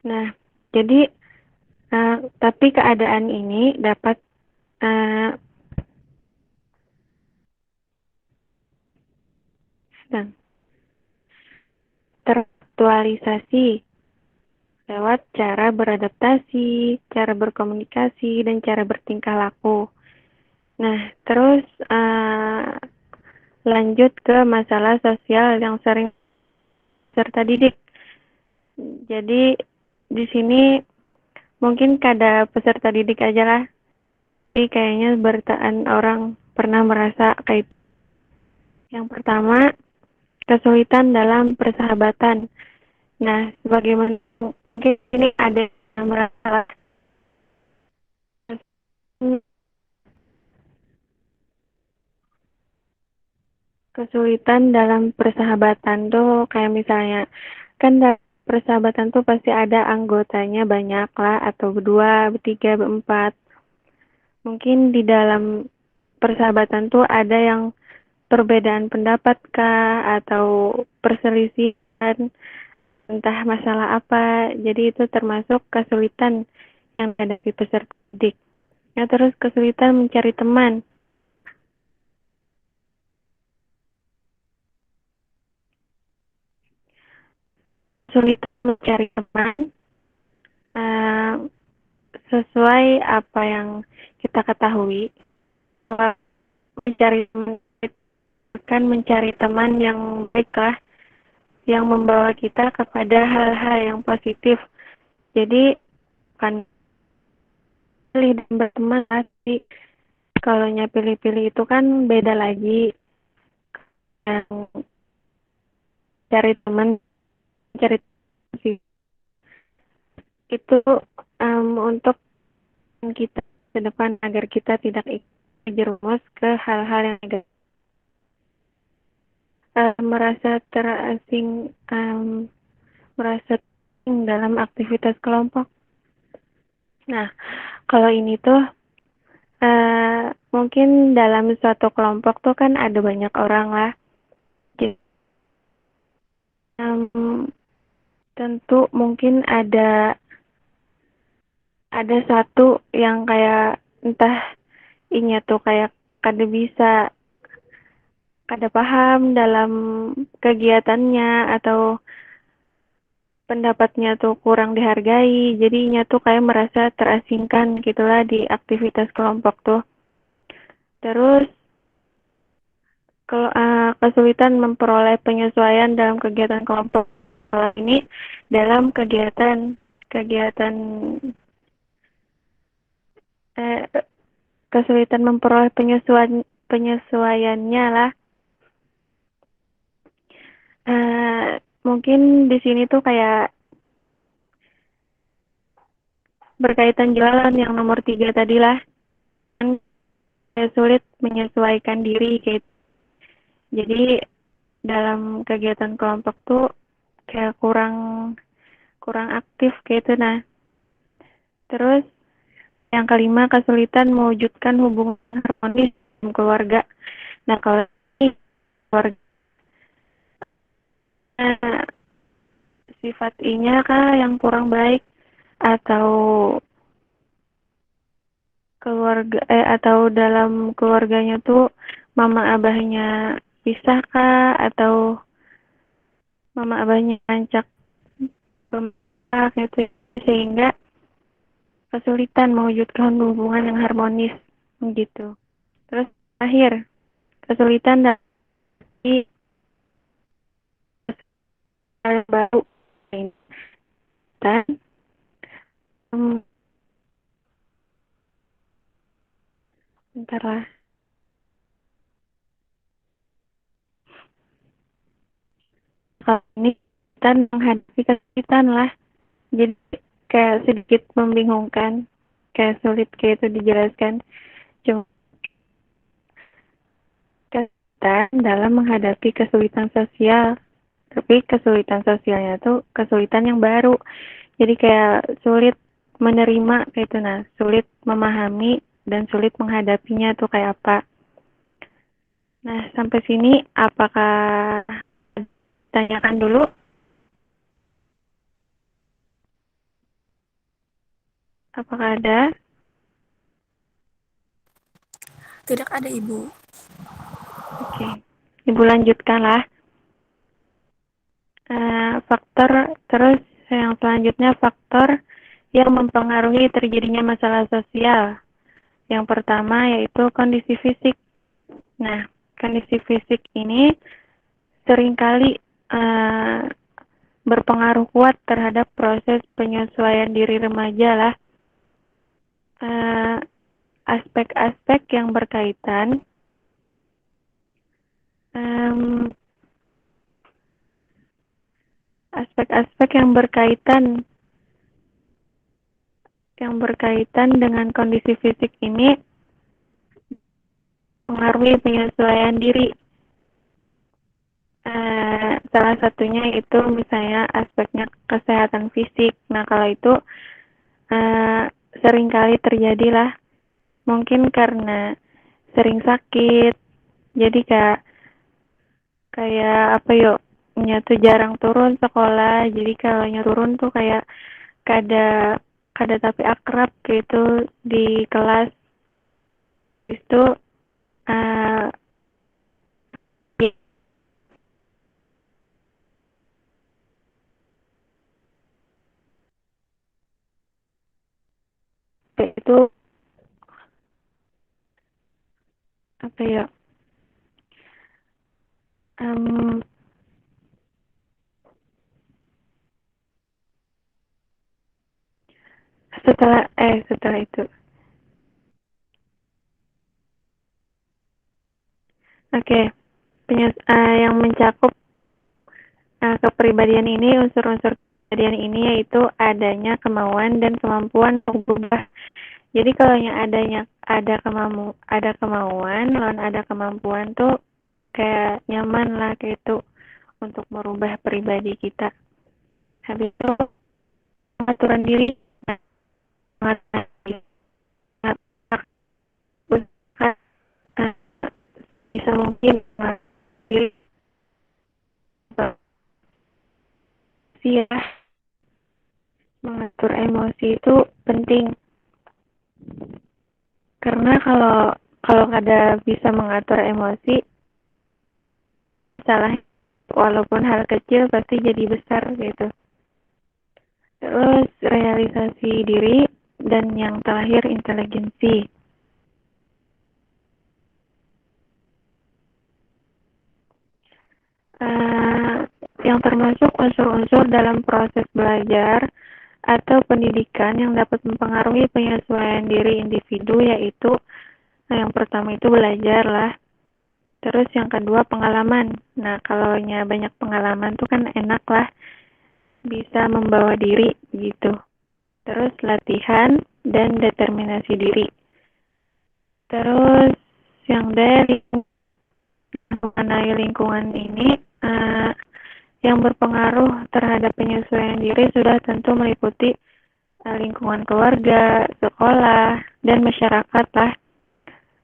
S6: Nah, jadi tapi keadaan ini dapat teraktualisasi lewat cara beradaptasi, cara berkomunikasi, dan cara bertingkah laku. Nah, terus lanjut ke masalah sosial yang sering peserta didik. Jadi di sini mungkin kada peserta didik aja lah. Jadi kayaknya bertaan orang pernah merasa kayak yang pertama, kesulitan dalam persahabatan. Nah, sebagaimana mungkin ini ada yang merasa kesulitan dalam persahabatan tuh kayak misalnya kan dalam persahabatan tuh pasti ada anggotanya banyak lah atau berdua, bertiga, berempat. Mungkin di dalam persahabatan tuh ada yang perbedaan pendapat kah atau perselisihan entah masalah apa. Jadi itu termasuk kesulitan yang dihadapi peserta didik. Ya, terus kesulitan mencari teman. Sulit mencari teman sesuai apa yang kita ketahui. Mencari teman akan mencari teman yang baiklah, yang membawa kita kepada hal-hal yang positif. Jadi kan pilih dan berteman pasti kalau pilih-pilih itu kan beda lagi. Yang cari teman, cari teman itu untuk kita ke depan agar kita tidak terjerumus ke hal-hal yang negatif. Merasa terasing, merasa asing dalam aktivitas kelompok. Nah, kalau ini tuh mungkin dalam suatu kelompok tuh kan ada banyak orang lah. Jadi, tentu mungkin ada satu yang kayak entah inya tuh kayak kada bisa, kada paham dalam kegiatannya atau pendapatnya tuh kurang dihargai, jadinya tuh kayak merasa terasingkan gitulah di aktivitas kelompok tuh. Terus kalau kesulitan memperoleh penyesuaian dalam kegiatan kelompok ini dalam kegiatan kesulitan memperoleh penyesuaiannya lah. Mungkin di sini tuh kayak berkaitan jalan yang nomor 3 tadi lah, sulit menyesuaikan diri kayak. Jadi dalam kegiatan kelompok tuh kayak kurang aktif kayak itu. Nah, terus yang kelima, kesulitan mewujudkan hubungan harmonis dalam keluarga. Nah, kalau ini keluarga sifat I-nya kah yang kurang baik atau atau dalam keluarganya tuh mama abahnya pisah kah atau mama abahnya rancak pemberontak gitu, sehingga kesulitan mewujudkan hubungan yang harmonis gitu. Terus akhir kesulitan dari baru dan bentar lah. Kalau ini kita menghadapi kesulitan lah, jadi kayak sedikit membingungkan, kayak sulit kayak itu dijelaskan. Cuma kesulitan dalam menghadapi kesulitan sosial, tapi kesulitan sosialnya tuh kesulitan yang baru, jadi kayak sulit menerima kayak itu. Nah, sulit memahami dan sulit menghadapinya tuh kayak apa. Nah, sampai sini apakah tanyakan dulu? Apakah ada?
S4: Tidak ada, Ibu.
S6: Oke, Ibu lanjutkan lah. Faktor, terus yang selanjutnya faktor yang mempengaruhi terjadinya masalah sosial. Yang pertama yaitu kondisi fisik. Nah, kondisi fisik ini seringkali berpengaruh kuat terhadap proses penyesuaian diri remaja lah. aspek-aspek yang berkaitan aspek-aspek yang berkaitan dengan kondisi fisik ini mengaruhi penyesuaian diri. Salah satunya itu misalnya aspeknya kesehatan fisik. Nah, kalau itu seringkali terjadilah, mungkin karena sering sakit, jadi kayak apa yuk, tuh jarang turun sekolah, jadi kalau turun tuh kayak kada tapi akrab gitu di kelas. Itu itu apa ya, setelah itu yang mencakup kepribadian ini, unsur-unsur kepribadian ini yaitu adanya kemauan dan kemampuan untuk berubah. Jadi kalau yang ada kemauan lawan ada kemampuan tuh kayak nyaman lah kayak itu untuk merubah pribadi kita. Habis itu pengaturan diri, bisa mungkin diri ya, mengatur emosi itu penting, karena kalau ada bisa mengatur emosi, salah walaupun hal kecil pasti jadi besar gitu. Terus realisasi diri, dan yang terakhir inteligensi. Yang termasuk unsur-unsur dalam proses belajar atau pendidikan yang dapat mempengaruhi penyesuaian diri individu, yaitu yang pertama itu belajar lah. Terus yang kedua pengalaman. Nah, kalau banyak pengalaman tuh kan enak lah, bisa membawa diri gitu. Terus latihan dan determinasi diri. Terus yang dari mengenai lingkungan ini, yang berpengaruh terhadap penyesuaian diri sudah tentu meliputi lingkungan keluarga, sekolah, dan masyarakat lah.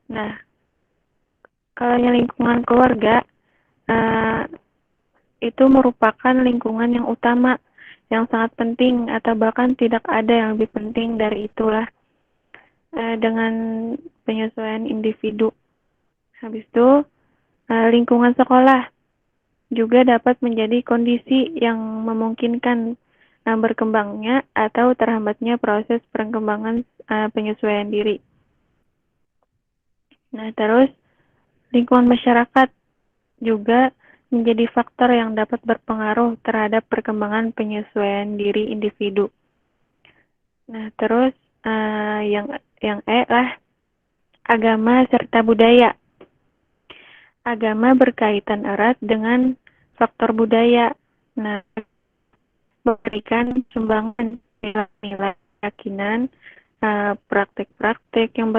S6: Nah, kalau lingkungan keluarga, itu merupakan lingkungan yang utama, yang sangat penting, atau bahkan tidak ada yang lebih penting dari itulah dengan penyesuaian individu. Habis itu, lingkungan sekolah juga dapat menjadi kondisi yang memungkinkan berkembangnya atau terhambatnya proses perkembangan penyesuaian diri. Nah, terus lingkungan masyarakat juga menjadi faktor yang dapat berpengaruh terhadap perkembangan penyesuaian diri individu. Nah, terus yang lah, agama serta budaya. Agama berkaitan erat dengan faktor budaya. Nah, memberikan sumbangan nilai keyakinan, praktik-praktik yang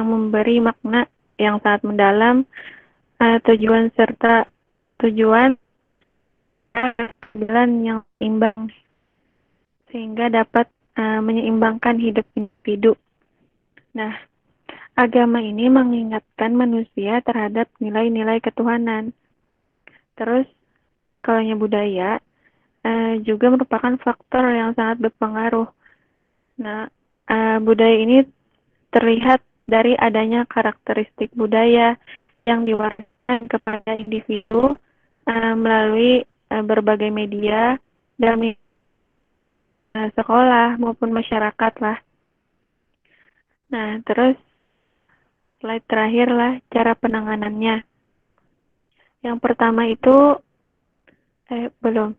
S6: memberi makna yang sangat mendalam, tujuan yang imbang, sehingga dapat menyeimbangkan hidup individu. Nah, agama ini mengingatkan manusia terhadap nilai-nilai ketuhanan. Terus, kalau budaya juga merupakan faktor yang sangat berpengaruh. Nah, budaya ini terlihat dari adanya karakteristik budaya yang diwarnakan kepada individu melalui berbagai media dalam sekolah maupun masyarakat lah. Nah, terus slide terakhir lah cara penanganannya. Yang pertama itu belum.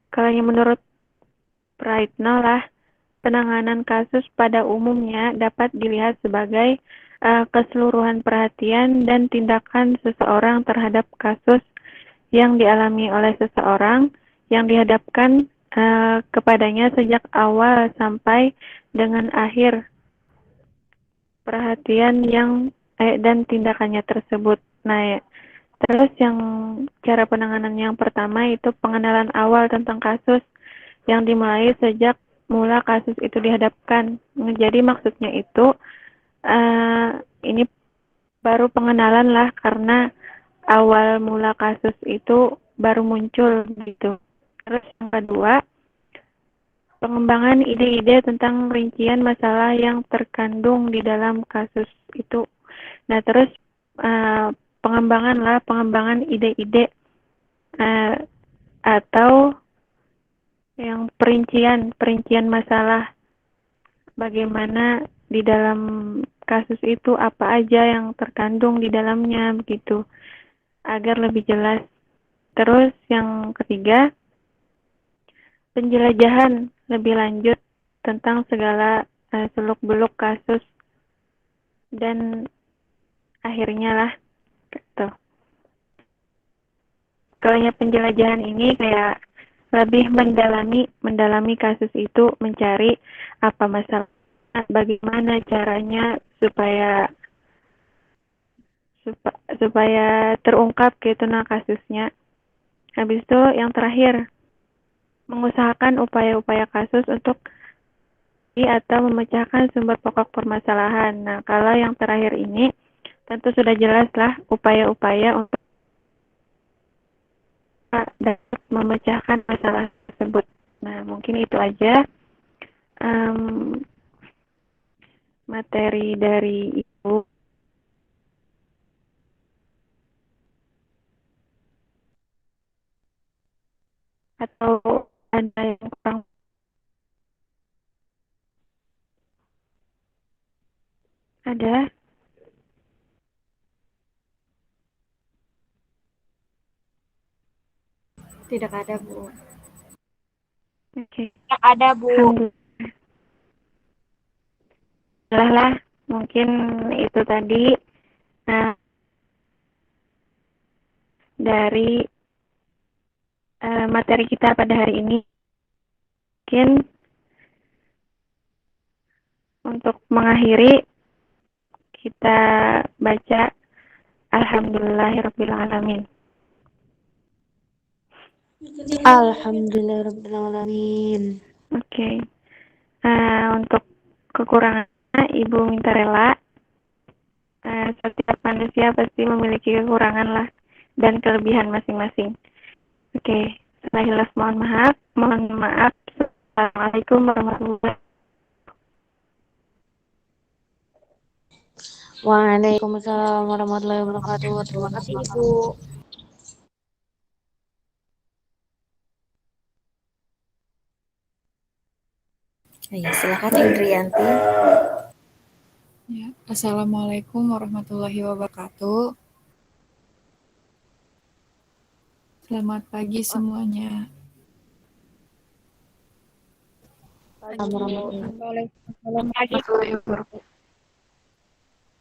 S6: Kalau menurut Praitno lah, penanganan kasus pada umumnya dapat dilihat sebagai keseluruhan perhatian dan tindakan seseorang terhadap kasus yang dialami oleh seseorang yang dihadapkan kepadanya sejak awal sampai dengan akhir perhatian yang dan tindakannya tersebut. Nah, terus yang cara penanganan yang pertama itu pengenalan awal tentang kasus yang dimulai sejak mula kasus itu dihadapkan. Jadi maksudnya itu ini baru pengenalan lah karena awal mula kasus itu baru muncul gitu. Terus yang kedua, pengembangan ide-ide tentang rincian masalah yang terkandung di dalam kasus itu. Nah, terus pengembangan ide-ide atau yang perincian masalah, bagaimana di dalam kasus itu apa aja yang terkandung di dalamnya begitu, agar lebih jelas. Terus yang ketiga, penjelajahan lebih lanjut tentang segala seluk-beluk kasus dan akhirnya lah gitu. Kalau penjelajahan ini kayak lebih mendalami kasus itu, mencari apa masalah, bagaimana caranya supaya terungkap gitu nah kasusnya. Habis itu yang terakhir, mengusahakan upaya-upaya kasus untuk atau memecahkan sumber pokok permasalahan. Nah, kalau yang terakhir ini tentu sudah jelas lah upaya-upaya untuk dapat memecahkan masalah tersebut. Nah, mungkin itu aja materi dari Ibu. Atau ada yang kurang? Ada?
S8: Tidak ada, Bu.
S6: Oke.
S5: Yang ada, Bu.
S6: Alhamdulillah lah, mungkin itu tadi dari materi kita pada hari ini. Mungkin untuk mengakhiri kita baca Alhamdulillahirrabbilalamin.
S7: Alhamdulillahirrahmanirrahim.
S6: Oke. Untuk kekurangannya Ibu minta rela. Setiap manusia pasti memiliki kekurangan lah dan kelebihan masing-masing. Oke. Setelah mohon maaf. Assalamualaikum warahmatullahi wabarakatuh.
S7: Waalaikumsalam warahmatullahi wabarakatuh. Terima kasih, Ibu.
S8: Ya, silakan Indrianti.
S10: Ya, Assalamualaikum warahmatullahi wabarakatuh. Selamat pagi semuanya.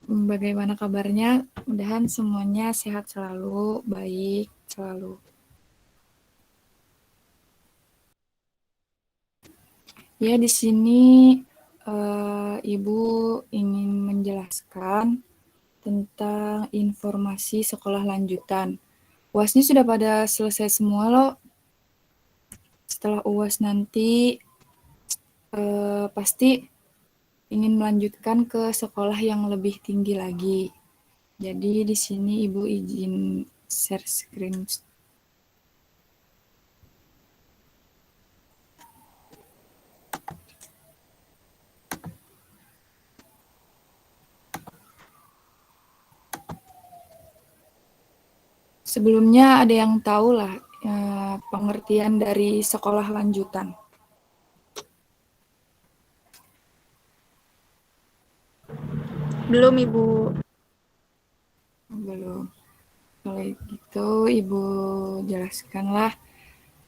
S10: Bagaimana kabarnya? Mudahan semuanya sehat selalu, baik selalu. Ya, di sini Ibu ingin menjelaskan tentang informasi sekolah lanjutan. UASnya sudah pada selesai semua loh. Setelah UAS nanti pasti ingin melanjutkan ke sekolah yang lebih tinggi lagi. Jadi di sini Ibu izin share screen. Sebelumnya ada yang tahu lah pengertian dari sekolah lanjutan?
S3: Belum, Ibu.
S10: Belum. Kalau gitu Ibu jelaskanlah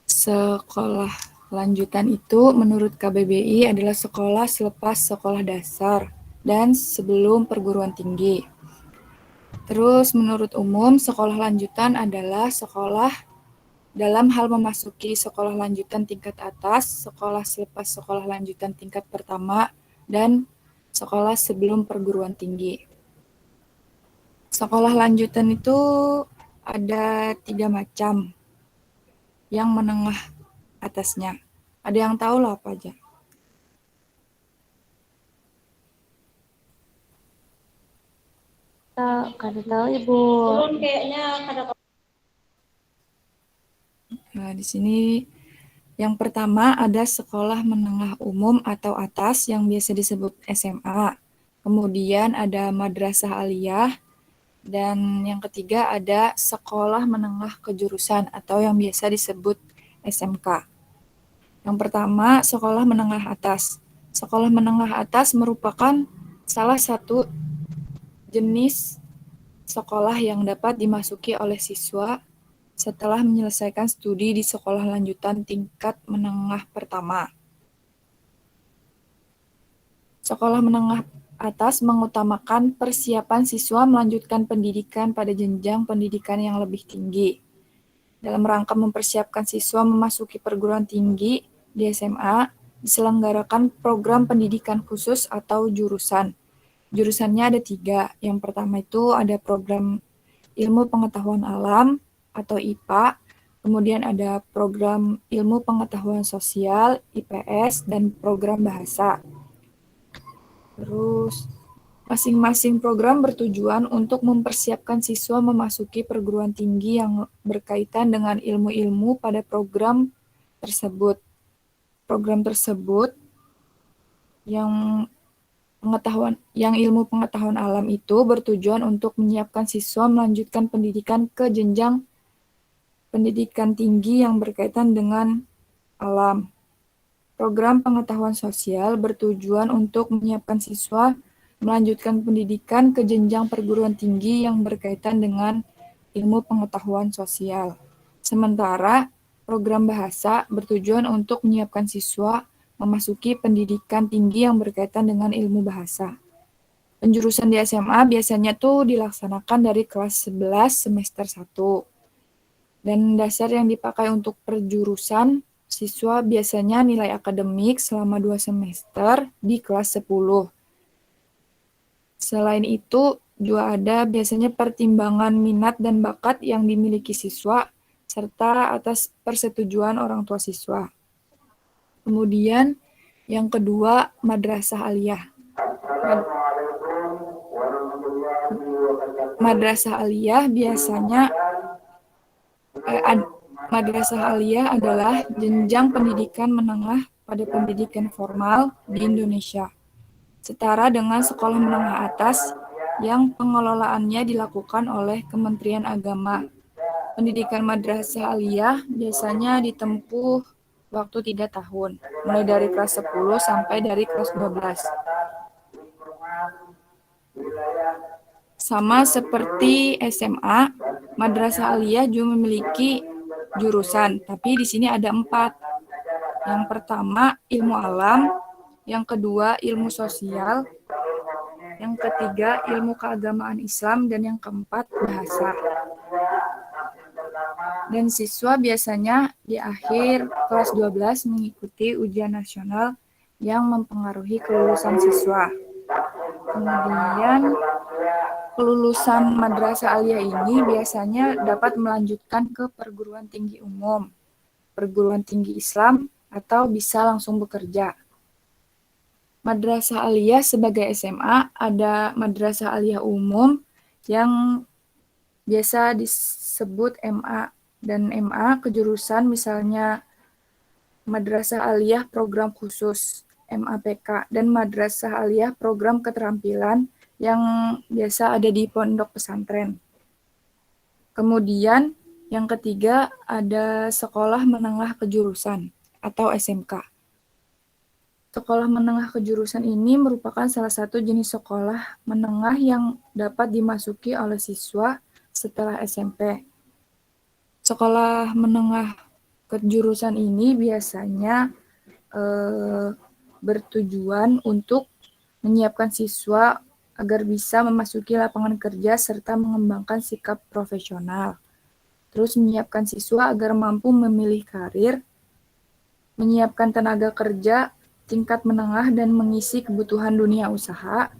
S10: sekolah lanjutan itu menurut KBBI adalah sekolah selepas sekolah dasar dan sebelum perguruan tinggi. Terus menurut umum, sekolah lanjutan adalah sekolah dalam hal memasuki sekolah lanjutan tingkat atas, sekolah selepas sekolah lanjutan tingkat pertama, dan sekolah sebelum perguruan tinggi. Sekolah lanjutan itu ada 3 macam, yang menengah atasnya. Ada yang tahu lah apa aja?
S7: Kada tahu Ibu.
S10: Nah, di sini yang pertama ada sekolah menengah umum atau atas yang biasa disebut SMA. Kemudian ada madrasah aliyah, dan yang ketiga ada sekolah menengah kejurusan atau yang biasa disebut SMK. Yang pertama, sekolah menengah atas. Sekolah menengah atas merupakan salah satu jenis sekolah yang dapat dimasuki oleh siswa setelah menyelesaikan studi di sekolah lanjutan tingkat menengah pertama. Sekolah menengah atas mengutamakan persiapan siswa melanjutkan pendidikan pada jenjang pendidikan yang lebih tinggi. Dalam rangka mempersiapkan siswa memasuki perguruan tinggi di SMA, diselenggarakan program pendidikan khusus atau jurusan. Jurusannya ada 3. Yang pertama itu ada program ilmu pengetahuan alam atau IPA, kemudian ada program ilmu pengetahuan sosial, IPS, dan program bahasa. Terus, masing-masing program bertujuan untuk mempersiapkan siswa memasuki perguruan tinggi yang berkaitan dengan ilmu-ilmu pada program tersebut. Program tersebut yang ilmu pengetahuan alam itu bertujuan untuk menyiapkan siswa melanjutkan pendidikan ke jenjang pendidikan tinggi yang berkaitan dengan alam. Program pengetahuan sosial bertujuan untuk menyiapkan siswa melanjutkan pendidikan ke jenjang perguruan tinggi yang berkaitan dengan ilmu pengetahuan sosial. Sementara program bahasa bertujuan untuk menyiapkan siswa memasuki pendidikan tinggi yang berkaitan dengan ilmu bahasa. Penjurusan di SMA biasanya tuh dilaksanakan dari kelas 11 semester 1. Dan dasar yang dipakai untuk perjurusan, siswa biasanya nilai akademik selama 2 semester di kelas 10. Selain itu, juga ada biasanya pertimbangan minat dan bakat yang dimiliki siswa, serta atas persetujuan orang tua siswa. Kemudian, yang kedua, madrasah aliyah. Madrasah aliyah biasanya madrasah aliyah adalah jenjang pendidikan menengah pada pendidikan formal di Indonesia, setara dengan sekolah menengah atas yang pengelolaannya dilakukan oleh Kementerian Agama. Pendidikan madrasah aliyah biasanya ditempuh waktu 3 tahun, mulai dari kelas 10 sampai dari kelas 12. Sama seperti SMA, madrasah aliyah juga memiliki jurusan, tapi di sini ada 4. Yang pertama, ilmu alam. Yang kedua, ilmu sosial. Yang ketiga, ilmu keagamaan Islam. Dan yang keempat, bahasa. Dan siswa biasanya di akhir kelas 12 mengikuti ujian nasional yang mempengaruhi kelulusan siswa. Kemudian, kelulusan madrasah aliyah ini biasanya dapat melanjutkan ke perguruan tinggi umum, perguruan tinggi Islam, atau bisa langsung bekerja. Madrasah aliyah sebagai SMA ada madrasah aliyah umum yang biasa disebut MA, dan MA kejurusan misalnya madrasah aliyah program khusus MAPK, dan madrasah aliyah program keterampilan yang biasa ada di pondok pesantren. Kemudian yang ketiga ada sekolah menengah kejurusan atau SMK. Sekolah menengah kejurusan ini merupakan salah satu jenis sekolah menengah yang dapat dimasuki oleh siswa setelah SMP. Sekolah menengah kejurusan ini biasanya bertujuan untuk menyiapkan siswa agar bisa memasuki lapangan kerja serta mengembangkan sikap profesional. Terus menyiapkan siswa agar mampu memilih karir, menyiapkan tenaga kerja tingkat menengah dan mengisi kebutuhan dunia usaha,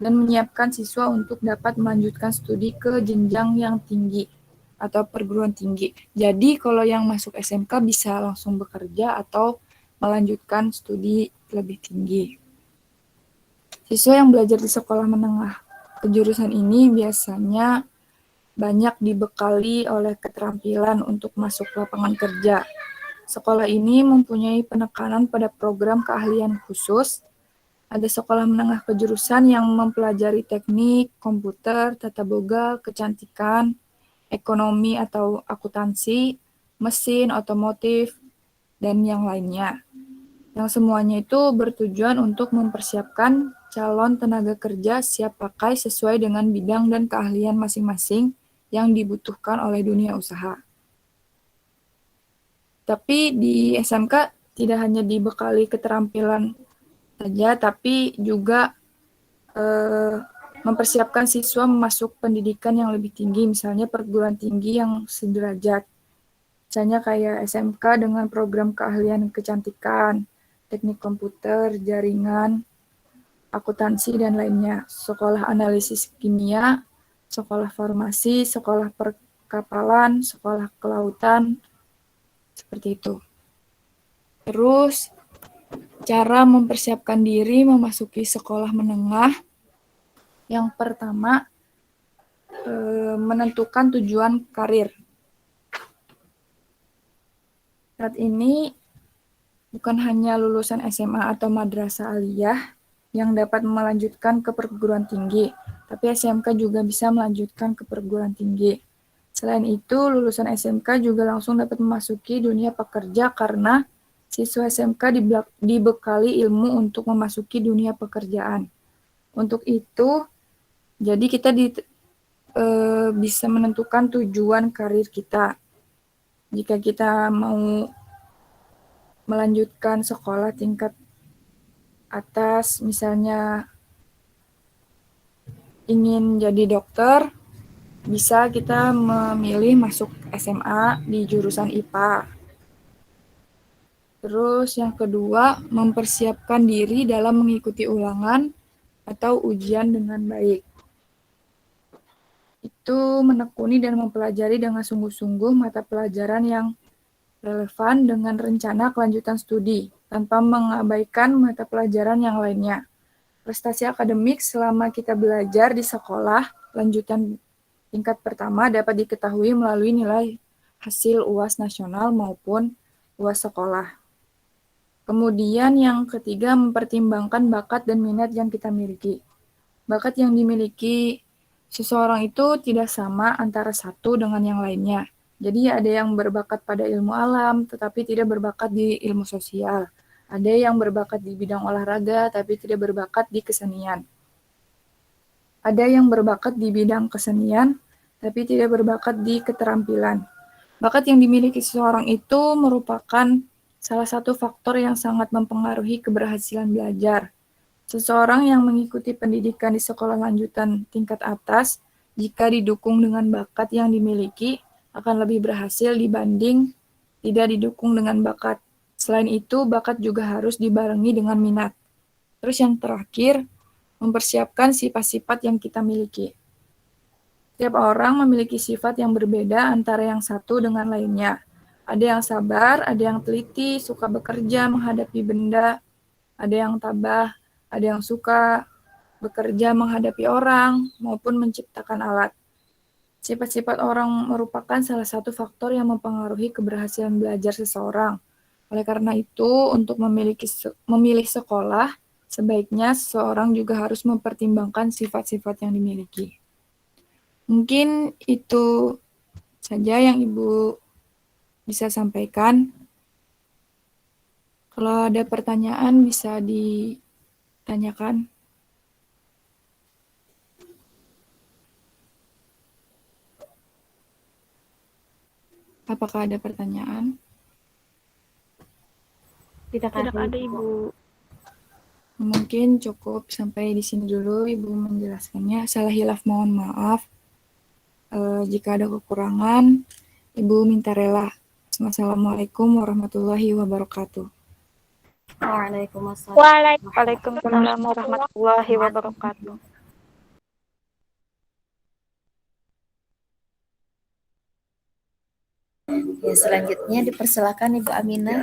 S10: dan menyiapkan siswa untuk dapat melanjutkan studi ke jenjang yang tinggi atau perguruan tinggi. Jadi kalau yang masuk SMK bisa langsung bekerja atau melanjutkan studi lebih tinggi. Siswa yang belajar di sekolah menengah kejurusan ini biasanya banyak dibekali oleh keterampilan untuk masuk lapangan kerja. Sekolah ini mempunyai penekanan pada program keahlian khusus. Ada sekolah menengah kejurusan yang mempelajari teknik, komputer, tata boga, kecantikan, ekonomi atau akuntansi, mesin, otomotif, dan yang lainnya. Yang semuanya itu bertujuan untuk mempersiapkan calon tenaga kerja siap pakai sesuai dengan bidang dan keahlian masing-masing yang dibutuhkan oleh dunia usaha. Tapi di SMK tidak hanya dibekali keterampilan saja, tapi juga mempersiapkan siswa masuk pendidikan yang lebih tinggi, misalnya perguruan tinggi yang sederajat. Misalnya kayak SMK dengan program keahlian kecantikan, teknik komputer, jaringan, akuntansi, dan lainnya. Sekolah analisis kimia, sekolah farmasi, sekolah perkapalan, sekolah kelautan, seperti itu. Terus, cara mempersiapkan diri memasuki sekolah menengah. Yang pertama, menentukan tujuan karir. Saat ini, bukan hanya lulusan SMA atau madrasah aliyah yang dapat melanjutkan ke perguruan tinggi, tapi SMK juga bisa melanjutkan ke perguruan tinggi. Selain itu, lulusan SMK juga langsung dapat memasuki dunia pekerja karena siswa SMK dibekali ilmu untuk memasuki dunia pekerjaan. Untuk itu, jadi kita bisa menentukan tujuan karir kita. Jika kita mau melanjutkan sekolah tingkat atas, misalnya ingin jadi dokter, bisa kita memilih masuk SMA di jurusan IPA. Terus yang kedua, mempersiapkan diri dalam mengikuti ulangan atau ujian dengan baik. Itu menekuni dan mempelajari dengan sungguh-sungguh mata pelajaran yang relevan dengan rencana kelanjutan studi, tanpa mengabaikan mata pelajaran yang lainnya. Prestasi akademik selama kita belajar di sekolah lanjutan tingkat pertama dapat diketahui melalui nilai hasil UAS nasional maupun UAS sekolah. Kemudian yang ketiga, mempertimbangkan bakat dan minat yang kita miliki. Bakat yang dimiliki seseorang itu tidak sama antara satu dengan yang lainnya. Jadi ada yang berbakat pada ilmu alam, tetapi tidak berbakat di ilmu sosial. Ada yang berbakat di bidang olahraga, tapi tidak berbakat di kesenian. Ada yang berbakat di bidang kesenian, tapi tidak berbakat di keterampilan. Bakat yang dimiliki seseorang itu merupakan salah satu faktor yang sangat mempengaruhi keberhasilan belajar. Seseorang yang mengikuti pendidikan di sekolah lanjutan tingkat atas, jika didukung dengan bakat yang dimiliki, akan lebih berhasil dibanding tidak didukung dengan bakat. Selain itu, bakat juga harus dibarengi dengan minat. Terus yang terakhir, mempersiapkan sifat-sifat yang kita miliki. Setiap orang memiliki sifat yang berbeda antara yang satu dengan lainnya. Ada yang sabar, ada yang teliti, suka bekerja menghadapi benda, ada yang tabah, ada yang suka bekerja menghadapi orang maupun menciptakan alat. Sifat-sifat orang merupakan salah satu faktor yang mempengaruhi keberhasilan belajar seseorang. Oleh karena itu, untuk memilih sekolah, sebaiknya seseorang juga harus mempertimbangkan sifat-sifat yang dimiliki. Mungkin itu saja yang Ibu bisa sampaikan. Kalau ada pertanyaan bisa ditanyakan. Apakah ada pertanyaan?
S7: Tidak
S3: Tidak ada, Ibu.
S10: Mungkin cukup sampai di sini dulu Ibu menjelaskannya. Salah hilaf mohon maaf. Jika ada kekurangan, Ibu minta rela. Wassalamualaikum warahmatullahi wabarakatuh.
S7: Waalaikumsalam.
S3: Waalaikumsalam warahmatullahi wabarakatuh.
S8: Ya, selanjutnya dipersilakan Ibu Aminah.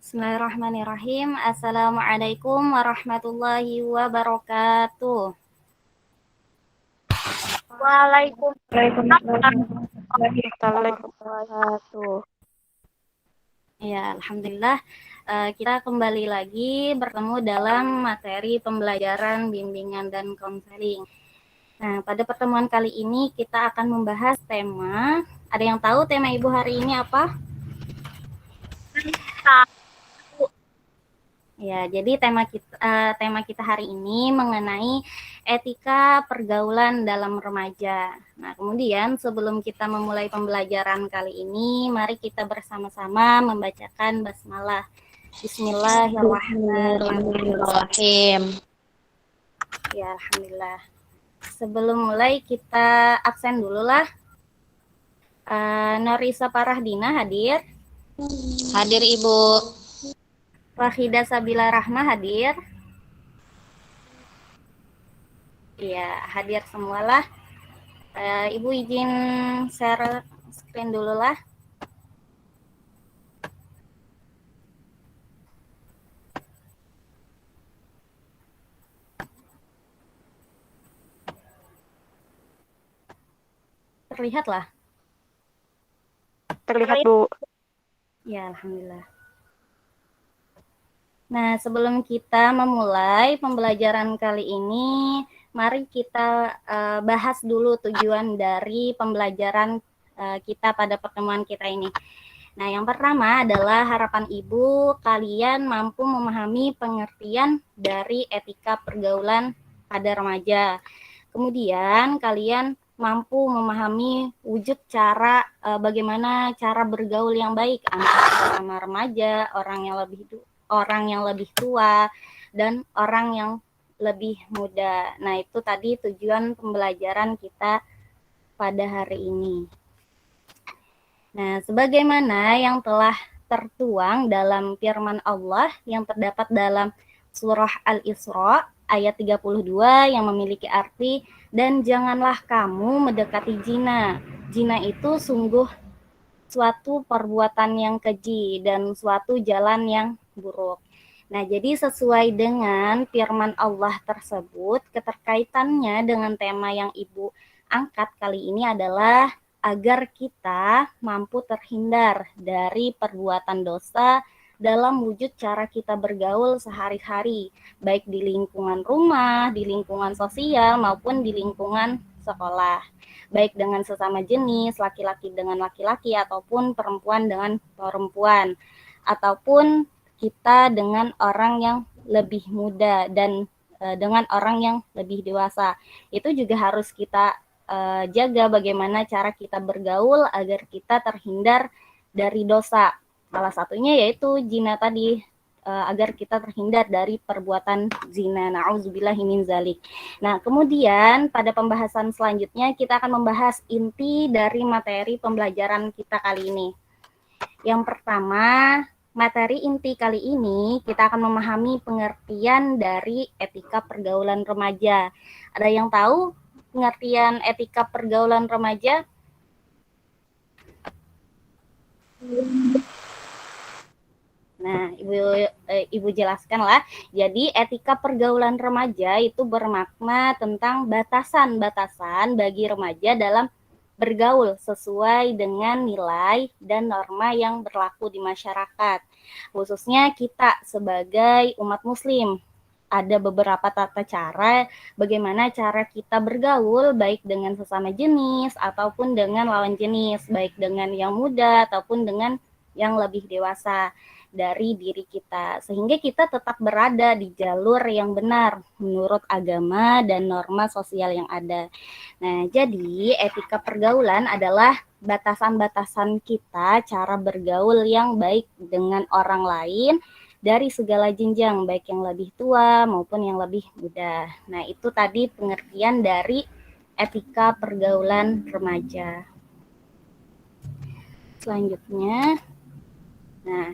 S7: Bismillahirrahmanirrahim. Assalamualaikum warahmatullahi wabarakatuh.
S3: Waalaikumsalam warahmatullahi wabarakatuh.
S7: Ya, alhamdulillah kita kembali lagi bertemu dalam materi pembelajaran bimbingan dan konseling. Nah, pada pertemuan kali ini kita akan membahas tema. Ada yang tahu tema Ibu hari ini apa? Ya, jadi tema kita hari ini mengenai etika pergaulan dalam remaja. Nah, kemudian sebelum kita memulai pembelajaran kali ini, mari kita bersama-sama membacakan basmalah. Bismillahirrahmanirrahim. Ya, alhamdulillah. Sebelum mulai kita absen dulu lah. Norisa Parahdina hadir.
S11: Hadir Ibu.
S7: Wahida Sabila Rahma hadir. Iya, hadir semualah. Ibu izin share screen dulu lah. Terlihat lah.
S3: Terlihat, Bu.
S7: Ya, alhamdulillah. Nah, sebelum kita memulai pembelajaran kali ini, mari kita bahas dulu tujuan dari pembelajaran kita pada pertemuan kita ini. Nah, yang pertama adalah harapan Ibu kalian mampu memahami pengertian dari etika pergaulan pada remaja. Kemudian kalian mampu memahami wujud cara bagaimana cara bergaul yang baik antara sama remaja, orang yang lebih tua, dan orang yang lebih muda. Nah, itu tadi tujuan pembelajaran kita pada hari ini. Nah, sebagaimana yang telah tertuang dalam firman Allah yang terdapat dalam surah Al-Isra ayat 32 yang memiliki arti, dan janganlah kamu mendekati zina. Zina itu sungguh suatu perbuatan yang keji dan suatu jalan yang buruk. Nah, jadi sesuai dengan firman Allah tersebut, keterkaitannya dengan tema yang Ibu angkat kali ini adalah agar kita mampu terhindar dari perbuatan dosa dalam wujud cara kita bergaul sehari-hari, baik di lingkungan rumah, di lingkungan sosial, maupun di lingkungan sekolah, baik dengan sesama jenis, laki-laki dengan laki-laki, ataupun perempuan dengan perempuan, ataupun kita dengan orang yang lebih muda dan dengan orang yang lebih dewasa. Itu juga harus kita jaga bagaimana cara kita bergaul agar kita terhindar dari dosa. Salah satunya yaitu zina tadi, agar kita terhindar dari perbuatan zina. Na'udzubillahi min zalik. Nah, kemudian pada pembahasan selanjutnya kita akan membahas inti dari materi pembelajaran kita kali ini. Yang pertama, materi inti kali ini kita akan memahami pengertian dari etika pergaulan remaja. Ada yang tahu pengertian etika pergaulan remaja? Nah, Ibu jelaskanlah. Jadi, etika pergaulan remaja itu bermakna tentang batasan-batasan bagi remaja dalam bergaul sesuai dengan nilai dan norma yang berlaku di masyarakat. Khususnya kita sebagai umat muslim. Ada beberapa tata cara bagaimana cara kita bergaul baik dengan sesama jenis ataupun dengan lawan jenis, baik dengan yang muda ataupun dengan yang lebih dewasa dari diri kita, sehingga kita tetap berada di jalur yang benar menurut agama dan norma sosial yang ada. Nah, jadi etika pergaulan adalah batasan-batasan kita cara bergaul yang baik dengan orang lain dari segala jenjang, baik yang lebih tua maupun yang lebih muda. Nah, itu tadi pengertian dari etika pergaulan remaja. Selanjutnya, nah,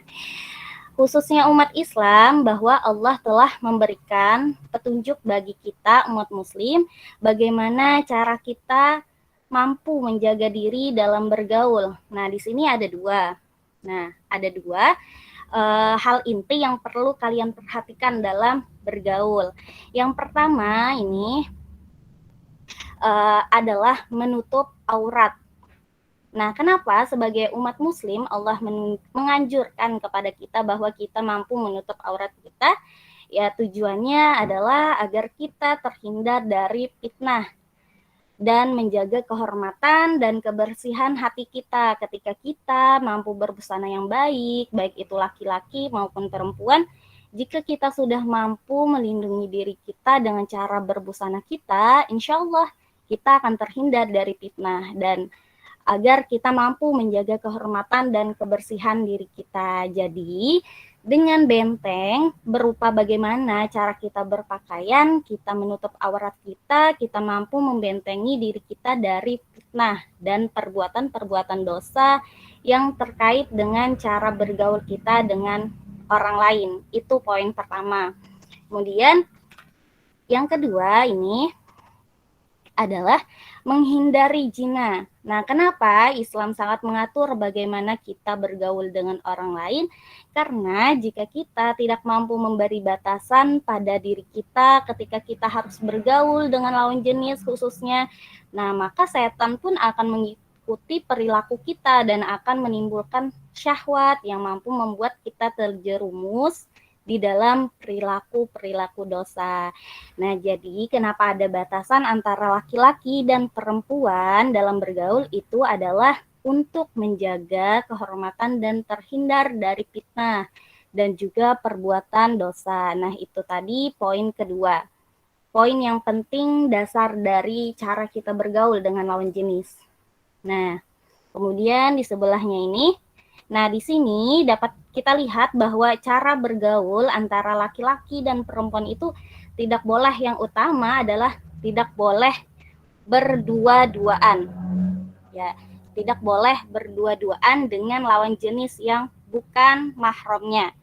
S7: khususnya umat Islam, bahwa Allah telah memberikan petunjuk bagi kita umat muslim bagaimana cara kita mampu menjaga diri dalam bergaul. Nah, di sini ada dua. Nah, ada dua hal inti yang perlu kalian perhatikan dalam bergaul. Yang pertama ini adalah menutup aurat. Nah, kenapa sebagai umat muslim Allah menganjurkan kepada kita bahwa kita mampu menutup aurat kita? Ya, tujuannya adalah agar kita terhindar dari fitnah dan menjaga kehormatan dan kebersihan hati kita ketika kita mampu berbusana yang baik, baik itu laki-laki maupun perempuan. Jika kita sudah mampu melindungi diri kita dengan cara berbusana kita, insya Allah kita akan terhindar dari fitnah dan agar kita mampu menjaga kehormatan dan kebersihan diri kita. Jadi, dengan benteng berupa bagaimana cara kita berpakaian, kita menutup aurat kita mampu membentengi diri kita dari fitnah dan perbuatan-perbuatan dosa yang terkait dengan cara bergaul kita dengan orang lain. Itu poin pertama. Kemudian, yang kedua ini adalah menghindari zina. Nah, kenapa Islam sangat mengatur bagaimana kita bergaul dengan orang lain? Karena jika kita tidak mampu memberi batasan pada diri kita ketika kita harus bergaul dengan lawan jenis khususnya, nah maka setan pun akan mengikuti perilaku kita dan akan menimbulkan syahwat yang mampu membuat kita terjerumus di dalam perilaku dosa. Nah, jadi kenapa ada batasan antara laki-laki dan perempuan dalam bergaul itu adalah untuk menjaga kehormatan dan terhindar dari fitnah dan juga perbuatan dosa. Nah, itu tadi poin kedua. Poin yang penting dasar dari cara kita bergaul dengan lawan jenis. Nah, kemudian di sebelahnya ini, nah di sini dapat kita lihat bahwa cara bergaul antara laki-laki dan perempuan itu tidak boleh, yang utama adalah tidak boleh berdua-duaan. Ya, tidak boleh berdua-duaan dengan lawan jenis yang bukan mahramnya.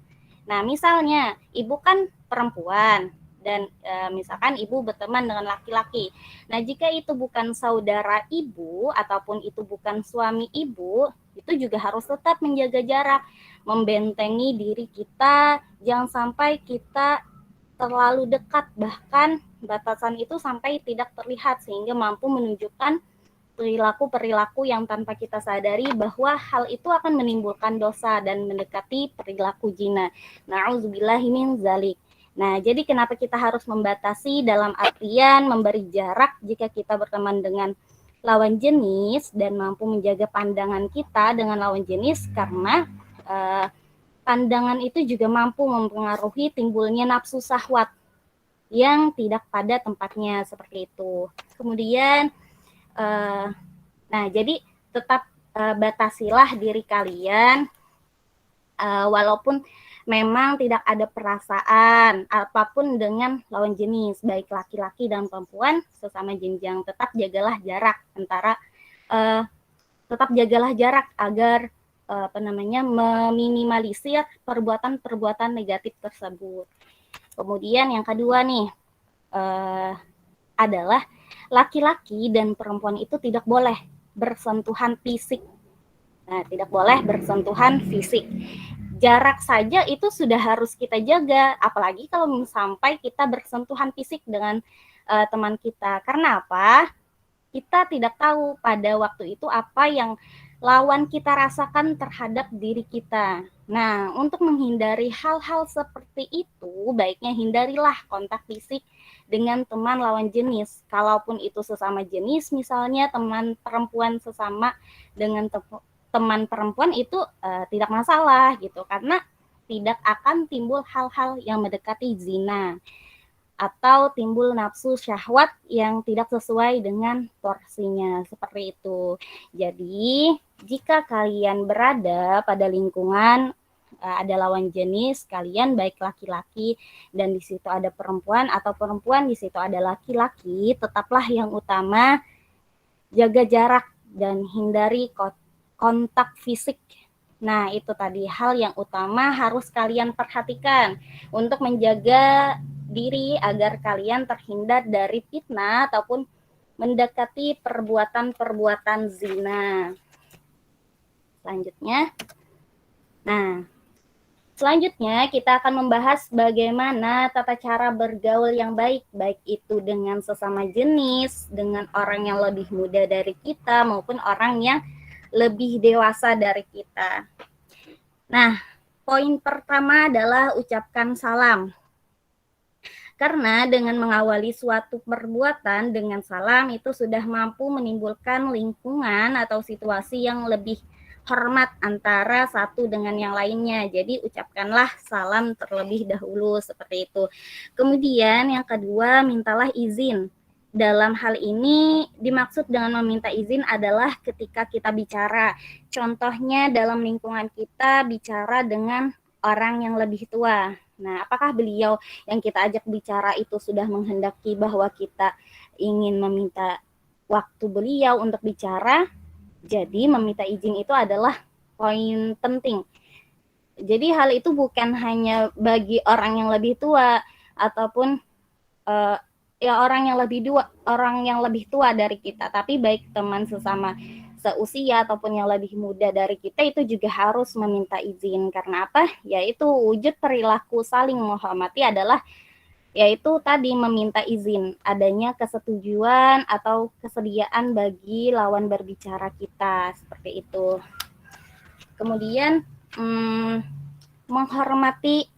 S7: Nah, misalnya ibu kan perempuan dan misalkan ibu berteman dengan laki-laki. Nah, jika itu bukan saudara ibu ataupun itu bukan suami ibu, itu juga harus tetap menjaga jarak, membentengi diri kita, jangan sampai kita terlalu dekat, bahkan batasan itu sampai tidak terlihat sehingga mampu menunjukkan perilaku-perilaku yang tanpa kita sadari bahwa hal itu akan menimbulkan dosa dan mendekati perilaku zina. Na'udzubillahi min zalik. Nah, jadi kenapa kita harus membatasi dalam artian memberi jarak jika kita berteman dengan lawan jenis dan mampu menjaga pandangan kita dengan lawan jenis, karena pandangan itu juga mampu mempengaruhi timbulnya nafsu syahwat yang tidak pada tempatnya seperti itu. Kemudian nah, jadi tetap batasilah diri kalian walaupun memang tidak ada perasaan apapun dengan lawan jenis, baik laki-laki dan perempuan sesama jenjang, tetap jagalah jarak agar meminimalisir perbuatan-perbuatan negatif tersebut. Kemudian yang kedua nih adalah laki-laki dan perempuan itu tidak boleh bersentuhan fisik. Nah, tidak boleh bersentuhan fisik. Jarak saja itu sudah harus kita jaga, apalagi kalau sampai kita bersentuhan fisik dengan teman kita. Karena apa? Kita tidak tahu pada waktu itu apa yang lawan kita rasakan terhadap diri kita. Nah, untuk menghindari hal-hal seperti itu, baiknya hindarilah kontak fisik dengan teman lawan jenis. Kalaupun itu sesama jenis, misalnya teman perempuan sesama dengan teman perempuan itu tidak masalah gitu, karena tidak akan timbul hal-hal yang mendekati zina. atau timbul nafsu syahwat yang tidak sesuai dengan porsinya, seperti itu. Jadi, jika kalian berada pada lingkungan ada lawan jenis kalian, baik laki-laki dan di situ ada perempuan, atau perempuan di situ ada laki-laki, tetaplah yang utama jaga jarak dan hindari kontak fisik. Nah, itu tadi hal yang utama harus kalian perhatikan untuk menjaga diri agar kalian terhindar dari fitnah ataupun mendekati perbuatan-perbuatan zina. Selanjutnya kita akan membahas bagaimana tata cara bergaul yang baik itu dengan sesama jenis, dengan orang yang lebih muda dari kita maupun orang yang lebih dewasa dari kita. Nah, poin pertama adalah ucapkan salam. Karena dengan mengawali suatu perbuatan dengan salam itu sudah mampu menimbulkan lingkungan atau situasi yang lebih hormat antara satu dengan yang lainnya. Jadi ucapkanlah salam terlebih dahulu seperti itu. Kemudian yang kedua, mintalah izin. Dalam hal ini dimaksud dengan meminta izin adalah ketika kita bicara. Contohnya dalam lingkungan kita bicara dengan orang yang lebih tua. Nah, apakah beliau yang kita ajak bicara itu sudah menghendaki bahwa kita ingin meminta waktu beliau untuk bicara? Jadi meminta izin itu adalah poin penting. Jadi hal itu bukan hanya bagi orang yang lebih tua ataupun orang yang lebih tua dari kita, tapi baik teman sesama seusia ataupun yang lebih muda dari kita itu juga harus meminta izin. Karena apa? Yaitu wujud perilaku saling menghormati adalah yaitu tadi meminta izin, adanya kesetujuan atau kesediaan bagi lawan berbicara kita, seperti itu. Kemudian menghormati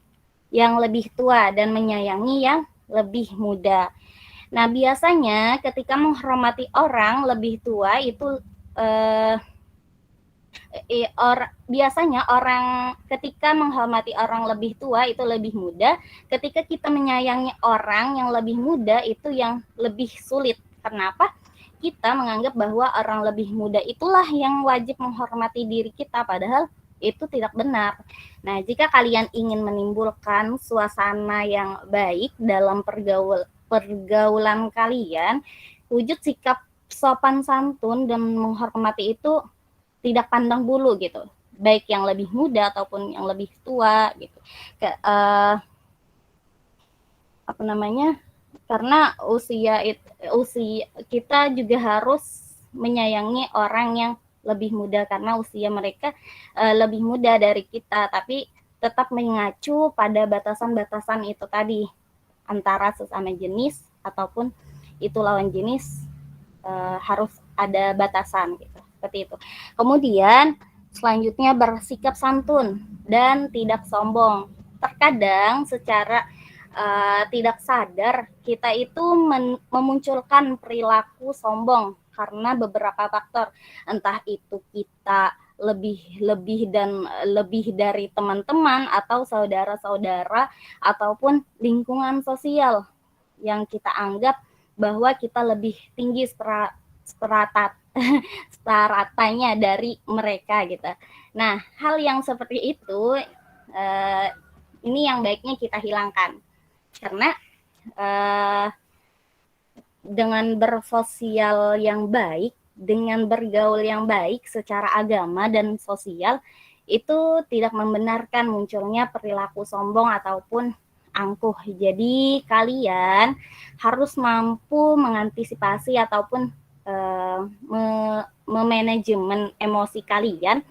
S7: yang lebih tua dan menyayangi yang lebih muda. Nah, biasanya ketika menghormati orang lebih tua itu biasanya orang ketika menghormati orang lebih tua itu lebih mudah, ketika kita menyayangi orang yang lebih muda itu yang lebih sulit. Kenapa? Kita menganggap bahwa orang lebih muda itulah yang wajib menghormati diri kita, padahal itu tidak benar. Nah, jika kalian ingin menimbulkan suasana yang baik dalam pergaulan kalian, wujud sikap sopan santun dan menghormati itu tidak pandang bulu gitu, baik yang lebih muda ataupun yang lebih tua gitu. Karena usia kita juga harus menyayangi orang yang lebih muda karena usia mereka lebih muda dari kita, tapi tetap mengacu pada batasan-batasan itu tadi antara sesama jenis ataupun itu lawan jenis. Harus ada batasan gitu, seperti itu. Kemudian selanjutnya bersikap santun dan tidak sombong. Terkadang secara tidak sadar kita itu memunculkan perilaku sombong karena beberapa faktor, entah itu kita lebih dari teman-teman atau saudara-saudara ataupun lingkungan sosial yang kita anggap bahwa kita lebih tinggi stratanya dari mereka gitu. Nah, hal yang seperti itu ini yang baiknya kita hilangkan. Karena dengan bersosial yang baik, dengan bergaul yang baik secara agama dan sosial itu tidak membenarkan munculnya perilaku sombong ataupun angkuh. Jadi kalian harus mampu mengantisipasi ataupun memanajemen emosi kalian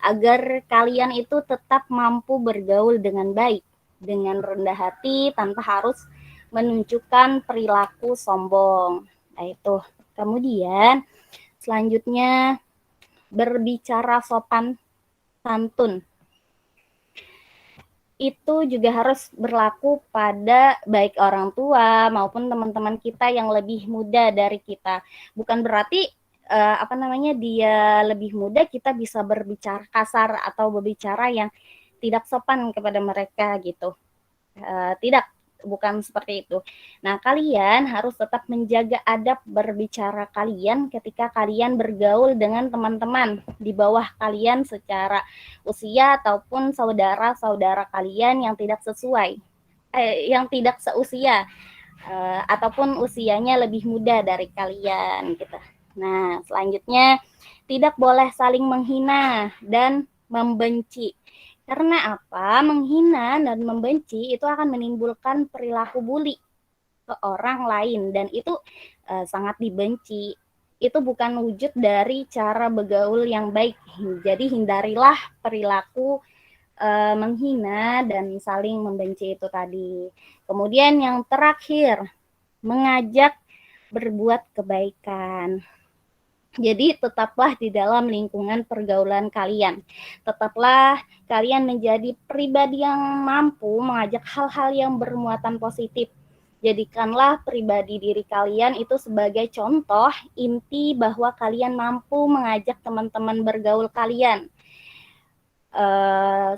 S7: agar kalian itu tetap mampu bergaul dengan baik, dengan rendah hati tanpa harus menunjukkan perilaku sombong. Nah, itu. Kemudian selanjutnya berbicara sopan santun. Itu juga harus berlaku pada baik orang tua maupun teman-teman kita yang lebih muda dari kita. Bukan berarti dia lebih muda kita bisa berbicara kasar atau berbicara yang tidak sopan kepada mereka gitu. Tidak, bukan seperti itu. Nah, kalian harus tetap menjaga adab berbicara kalian ketika kalian bergaul dengan teman-teman di bawah kalian secara usia ataupun saudara-saudara kalian yang tidak sesuai, yang tidak seusia, ataupun usianya lebih muda dari kalian gitu. Nah, selanjutnya tidak boleh saling menghina dan membenci. Karena apa? Menghina dan membenci itu akan menimbulkan perilaku bully ke orang lain dan itu sangat dibenci. Itu bukan wujud dari cara bergaul yang baik. Jadi hindarilah perilaku menghina dan saling membenci itu tadi. Kemudian yang terakhir, mengajak berbuat kebaikan. Jadi tetaplah di dalam lingkungan pergaulan kalian. Tetaplah kalian menjadi pribadi yang mampu mengajak hal-hal yang bermuatan positif. Jadikanlah pribadi diri kalian itu sebagai contoh inti bahwa kalian mampu mengajak teman-teman bergaul kalian,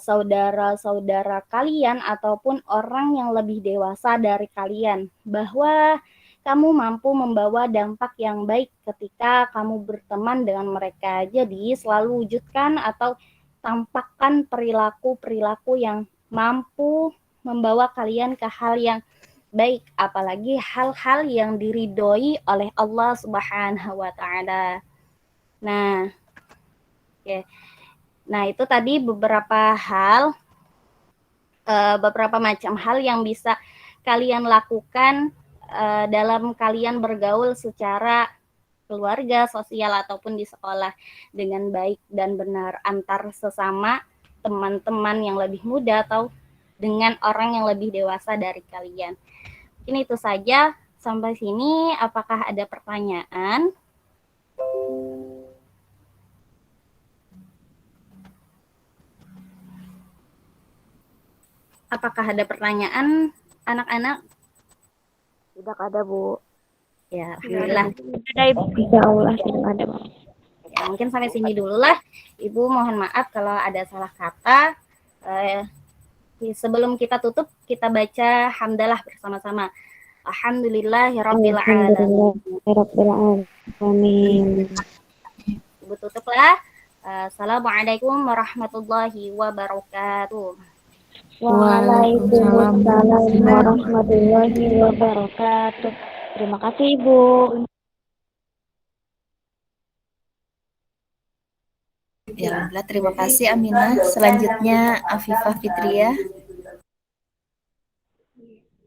S7: saudara-saudara kalian ataupun orang yang lebih dewasa dari kalian, bahwa kamu mampu membawa dampak yang baik ketika kamu berteman dengan mereka. Jadi selalu wujudkan atau tampakkan perilaku-perilaku yang mampu membawa kalian ke hal yang baik, apalagi hal-hal yang diridhoi oleh Allah Subhanahu wa taala. Nah, oke. Nah, itu tadi beberapa hal, beberapa macam hal yang bisa kalian lakukan dalam kalian bergaul secara keluarga, sosial, ataupun di sekolah dengan baik dan benar antar sesama teman-teman yang lebih muda atau dengan orang yang lebih dewasa dari kalian. Ini itu saja. Sampai sini, apakah ada pertanyaan? Apakah ada pertanyaan, anak-anak?
S3: Tidak ada, Bu.
S7: Ya, alhamdulillah.
S3: Ada, Ibu. Insya Allah tidak ada, Bu.
S7: Ya, mungkin sampai sini dulu lah. Ibu mohon maaf kalau ada salah kata. Sebelum kita tutup, kita baca hamdalah bersama-sama. Alhamdulillahirabbil alamin. Ibu tutuplah. Assalamualaikum warahmatullahi wabarakatuh.
S3: Waalaikumsalam warahmatullahi wabarakatuh. Terima kasih, Ibu.
S8: Ya, alhamdulillah. Terima kasih Aminah. Selanjutnya Afifah Fitria.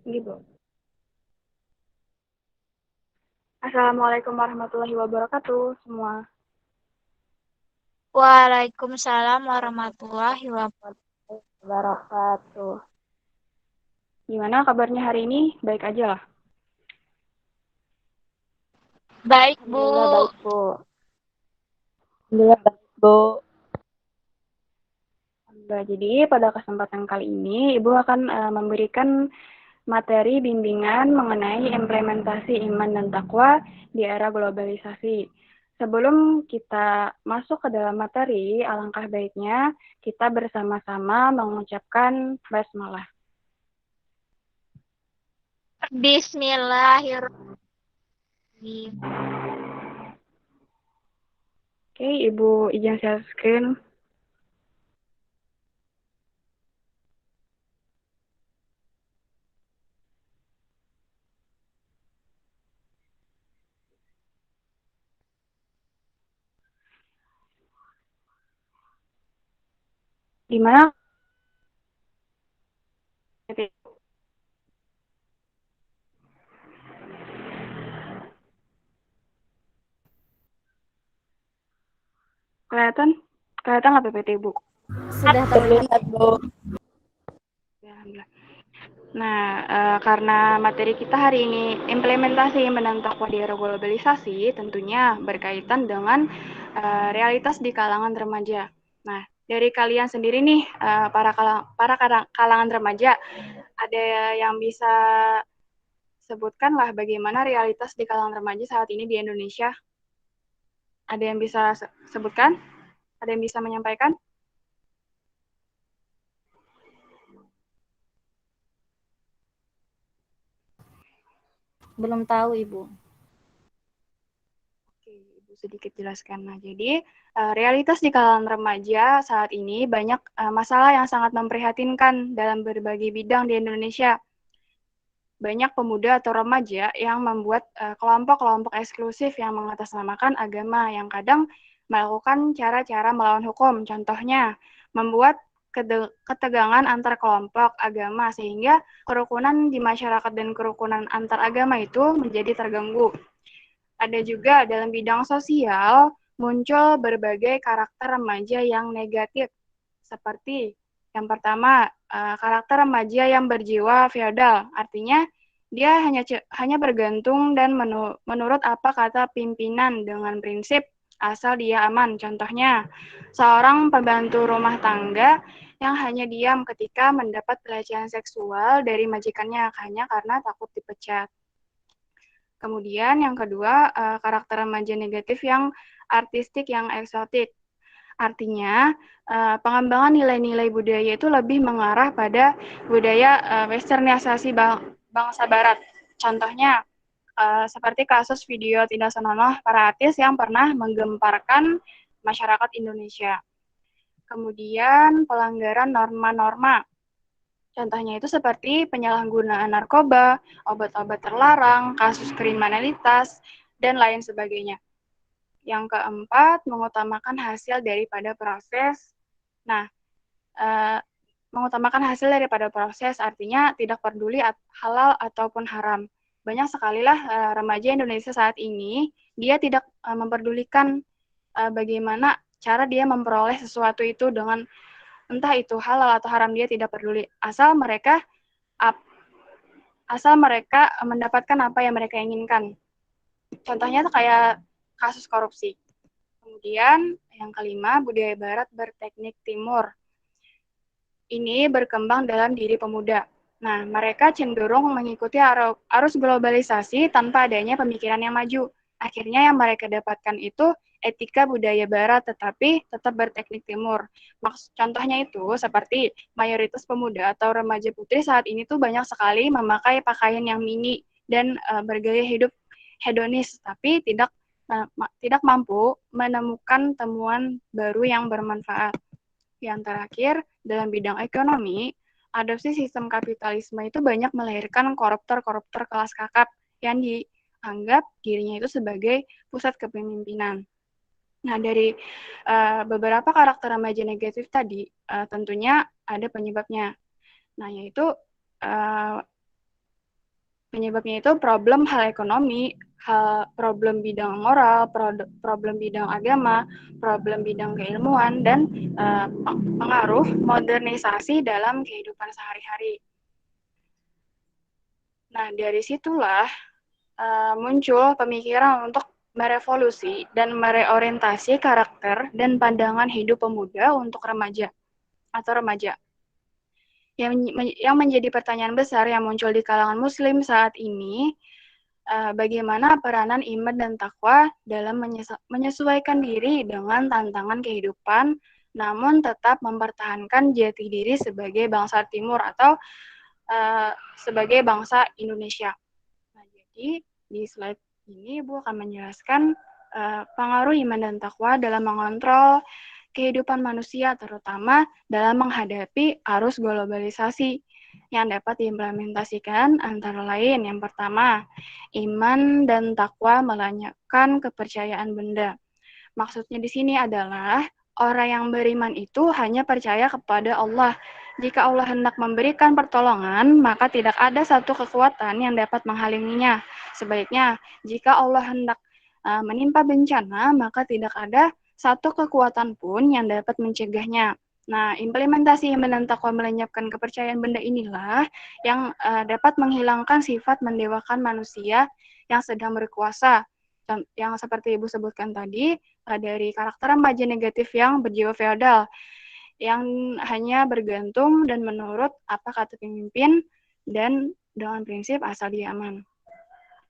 S6: Gitu. Assalamualaikum warahmatullahi wabarakatuh semua.
S3: Waalaikumsalam warahmatullahi wabarakatuh.
S6: Gimana kabarnya hari ini? Baik aja lah.
S3: Baik, Bu.
S6: Alhamdulillah baik, Bu.
S3: Alhamdulillah baik, Bu.
S6: Jadi pada kesempatan kali ini Ibu akan memberikan materi bimbingan mengenai implementasi iman dan takwa di era globalisasi. Sebelum kita masuk ke dalam materi, alangkah baiknya kita bersama-sama mengucapkan basmalah.
S3: Bismillahirrahmanirrahim.
S6: Oke, Ibu izin share screen. Gimana? Kelihatan? Kelihatan nggak PPT, Bu?
S7: Sudah terlihat, Bu.
S6: Nah, karena materi kita hari ini implementasi iman takwa di era globalisasi, tentunya berkaitan dengan realitas di kalangan remaja. Nah, dari kalian sendiri nih, para kalangan remaja, ada yang bisa sebutkan lah bagaimana realitas di kalangan remaja saat ini di Indonesia? Ada yang bisa sebutkan? Ada yang bisa menyampaikan?
S7: Belum tahu, Ibu.
S12: Oke, Ibu sedikit jelaskan. Nah, jadi realitas di kalangan remaja saat ini banyak masalah yang sangat memprihatinkan dalam berbagai bidang di Indonesia. Banyak pemuda atau remaja yang membuat kelompok-kelompok eksklusif yang mengatasnamakan agama, yang kadang melakukan cara-cara melawan hukum. Contohnya, membuat ketegangan antar kelompok agama, sehingga kerukunan di masyarakat dan kerukunan antar agama itu menjadi terganggu. Ada juga dalam bidang sosial, muncul berbagai karakter remaja yang negatif, seperti yang pertama, karakter remaja yang berjiwa feodal, artinya dia hanya bergantung dan menurut apa kata pimpinan dengan prinsip asal dia aman. Contohnya, seorang pembantu rumah tangga yang hanya diam ketika mendapat pelecehan seksual dari majikannya hanya karena takut dipecat. Kemudian yang kedua, karakter remaja negatif yang artistik yang eksotik. Artinya, pengembangan nilai-nilai budaya itu lebih mengarah pada budaya westernisasi bangsa barat. Contohnya, seperti kasus video tidak senonoh para artis yang pernah menggemparkan masyarakat Indonesia. Kemudian, pelanggaran norma-norma. Contohnya itu seperti penyalahgunaan narkoba, obat-obat terlarang, kasus kriminalitas, dan lain sebagainya. Yang keempat, mengutamakan hasil daripada proses. Nah, mengutamakan hasil daripada proses artinya tidak peduli halal ataupun haram. Banyak sekali lah remaja Indonesia saat ini, dia tidak memperdulikan bagaimana cara dia memperoleh sesuatu itu dengan entah itu halal atau haram, dia tidak peduli. Asal mereka mendapatkan apa yang mereka inginkan. Contohnya itu kayak kasus korupsi. Kemudian yang kelima, budaya barat berteknik timur. Ini berkembang dalam diri pemuda. Nah, mereka cenderung mengikuti arus globalisasi tanpa adanya pemikiran yang maju. Akhirnya yang mereka dapatkan itu etika budaya barat tetapi tetap berteknik timur. Contohnya itu seperti mayoritas pemuda atau remaja putri saat ini tuh banyak sekali memakai pakaian yang mini dan bergaya hidup hedonis, tapi tidak mampu menemukan temuan baru yang bermanfaat. Yang terakhir, dalam bidang ekonomi, adopsi sistem kapitalisme itu banyak melahirkan koruptor-koruptor kelas kakap yang dianggap dirinya itu sebagai pusat kepemimpinan. Nah, dari beberapa karakter remaja negatif tadi, tentunya ada penyebabnya. Nah, yaitu penyebabnya itu problem hal ekonomi, problem bidang moral, problem bidang agama, problem bidang keilmuan, dan pengaruh modernisasi dalam kehidupan sehari-hari. Nah, dari situlah muncul pemikiran untuk merevolusi dan mereorientasi karakter dan pandangan hidup pemuda untuk remaja atau remaja. Yang menjadi pertanyaan besar yang muncul di kalangan muslim saat ini, bagaimana peranan iman dan takwa dalam menyesuaikan diri dengan tantangan kehidupan, namun tetap mempertahankan jati diri sebagai bangsa timur atau sebagai bangsa Indonesia. Nah, jadi di slide ini Ibu akan menjelaskan pengaruh iman dan takwa dalam mengontrol kehidupan manusia, terutama dalam menghadapi arus globalisasi yang dapat diimplementasikan antara lain. Yang pertama, iman dan takwa melenyapkan kepercayaan benda. Maksudnya di sini adalah orang yang beriman itu hanya percaya kepada Allah. Jika Allah hendak memberikan pertolongan, maka tidak ada satu kekuatan yang dapat menghalanginya. Sebaliknya, jika Allah hendak menimpa bencana, maka tidak ada satu kekuatan pun yang dapat mencegahnya. Nah, implementasi iman dan takwa melenyapkan kepercayaan benda inilah yang dapat menghilangkan sifat mendewakan manusia yang sedang berkuasa. Yang seperti Ibu sebutkan tadi, dari karakter remaja negatif yang berjiwa feodal, yang hanya bergantung dan menurut apa kata pemimpin dan dengan prinsip asal dia aman.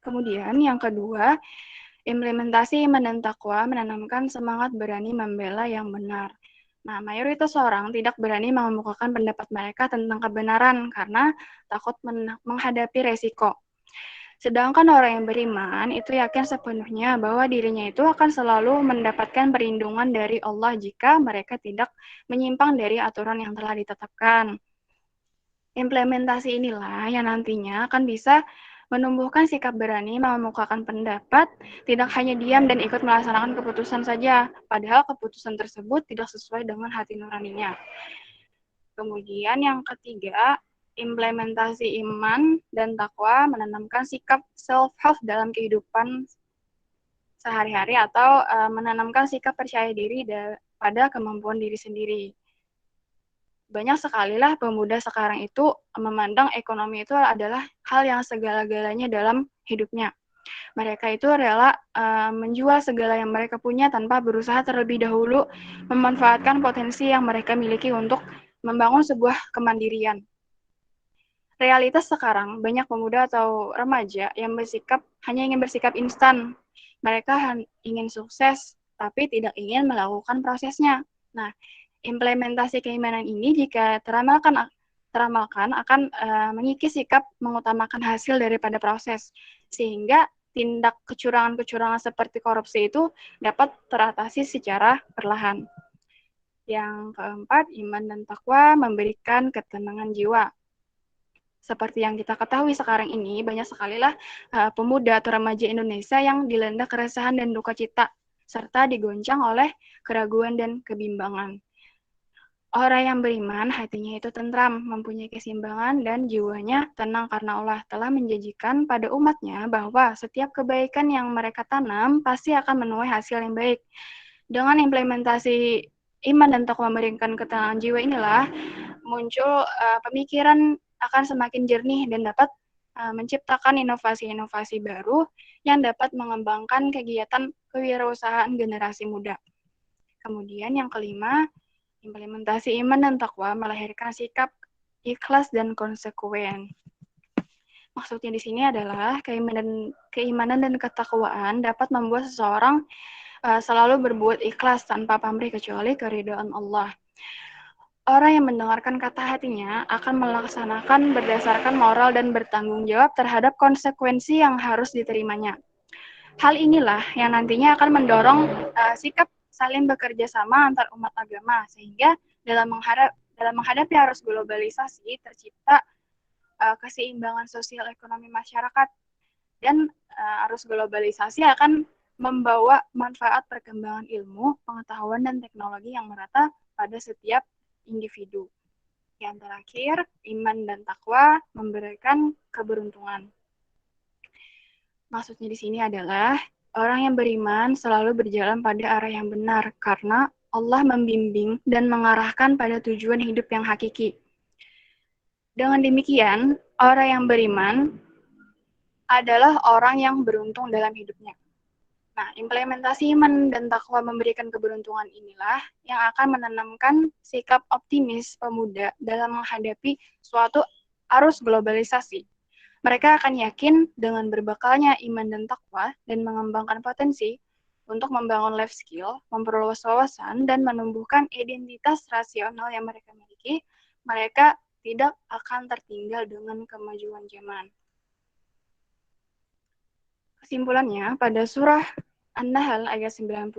S12: Kemudian yang kedua, implementasi iman dan takwa menanamkan semangat berani membela yang benar. Nah, mayoritas orang tidak berani mengemukakan pendapat mereka tentang kebenaran karena takut menghadapi resiko. Sedangkan orang yang beriman itu yakin sepenuhnya bahwa dirinya itu akan selalu mendapatkan perlindungan dari Allah jika mereka tidak menyimpang dari aturan yang telah ditetapkan. Implementasi inilah yang nantinya akan bisa menumbuhkan sikap berani mengemukakan pendapat, tidak hanya diam dan ikut melaksanakan keputusan saja, padahal keputusan tersebut tidak sesuai dengan hati nuraninya. Kemudian yang ketiga, implementasi iman dan takwa menanamkan sikap self-help dalam kehidupan sehari-hari atau menanamkan sikap percaya diri pada kemampuan diri sendiri. Banyak sekali lah pemuda sekarang itu memandang ekonomi itu adalah hal yang segala-galanya dalam hidupnya. Mereka itu rela menjual segala yang mereka punya tanpa berusaha terlebih dahulu memanfaatkan potensi yang mereka miliki untuk membangun sebuah kemandirian. Realitas sekarang, banyak pemuda atau remaja yang hanya ingin bersikap instan. Mereka ingin sukses, tapi tidak ingin melakukan prosesnya. Nah, implementasi keimanan ini jika teramalkan akan mengikis sikap mengutamakan hasil daripada proses, sehingga tindak kecurangan-kecurangan seperti korupsi itu dapat teratasi secara perlahan. Yang keempat, iman dan takwa memberikan ketenangan jiwa. Seperti yang kita ketahui sekarang ini, banyak sekali lah pemuda atau remaja Indonesia yang dilanda keresahan dan duka cita, serta digoncang oleh keraguan dan kebimbangan. Orang yang beriman, hatinya itu tentram, mempunyai keseimbangan, dan jiwanya tenang karena Allah telah menjanjikan pada umatnya bahwa setiap kebaikan yang mereka tanam pasti akan menuai hasil yang baik. Dengan implementasi iman dan takwa memberikan ketenangan jiwa inilah, muncul pemikiran akan semakin jernih dan dapat menciptakan inovasi-inovasi baru yang dapat mengembangkan kegiatan kewirausahaan generasi muda. Kemudian yang kelima, implementasi iman dan takwa melahirkan sikap ikhlas dan konsekuen. Maksudnya di sini adalah keimanan dan ketakwaan dapat membuat seseorang selalu berbuat ikhlas tanpa pamrih kecuali keridhaan Allah. Orang yang mendengarkan kata hatinya akan melaksanakan berdasarkan moral dan bertanggung jawab terhadap konsekuensi yang harus diterimanya. Hal inilah yang nantinya akan mendorong sikap saling bekerja sama antar umat agama, sehingga dalam menghadapi arus globalisasi tercipta keseimbangan sosial ekonomi masyarakat, dan arus globalisasi akan membawa manfaat perkembangan ilmu, pengetahuan, dan teknologi yang merata pada setiap individu. Yang terakhir, iman dan takwa memberikan keberuntungan. Maksudnya di sini adalah orang yang beriman selalu berjalan pada arah yang benar karena Allah membimbing dan mengarahkan pada tujuan hidup yang hakiki. Dengan demikian, orang yang beriman adalah orang yang beruntung dalam hidupnya. Nah, implementasi iman dan takwa memberikan keberuntungan inilah yang akan menanamkan sikap optimis pemuda dalam menghadapi suatu arus globalisasi. Mereka akan yakin dengan berbakalnya iman dan takwa dan mengembangkan potensi untuk membangun life skill, memperluas wawasan, dan menumbuhkan identitas rasional yang mereka miliki. Mereka tidak akan tertinggal dengan kemajuan zaman. Kesimpulannya, pada surah An-Nahl ayat 97,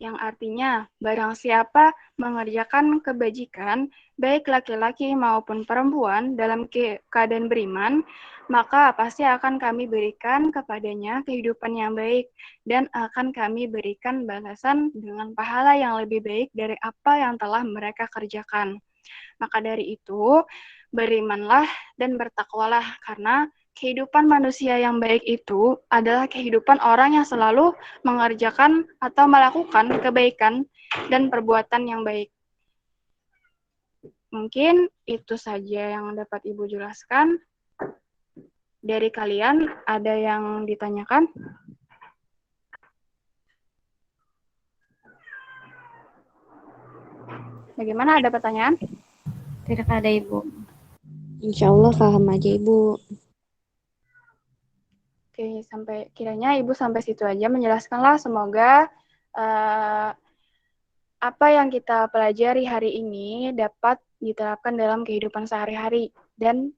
S12: yang artinya, barang siapa mengerjakan kebajikan, baik laki-laki maupun perempuan dalam keadaan beriman, maka pasti akan kami berikan kepadanya kehidupan yang baik, dan akan kami berikan balasan dengan pahala yang lebih baik dari apa yang telah mereka kerjakan. Maka dari itu, berimanlah dan bertakwalah, karena kehidupan manusia yang baik itu adalah kehidupan orang yang selalu mengerjakan atau melakukan kebaikan dan perbuatan yang baik. Mungkin itu saja yang dapat Ibu jelaskan. Dari kalian, ada yang ditanyakan? Bagaimana, ada pertanyaan?
S7: Tidak ada, Ibu.
S13: Insya Allah paham aja, Ibu.
S12: Oke, kiranya Ibu sampai situ aja menjelaskanlah. Semoga apa yang kita pelajari hari ini dapat diterapkan dalam kehidupan sehari-hari dan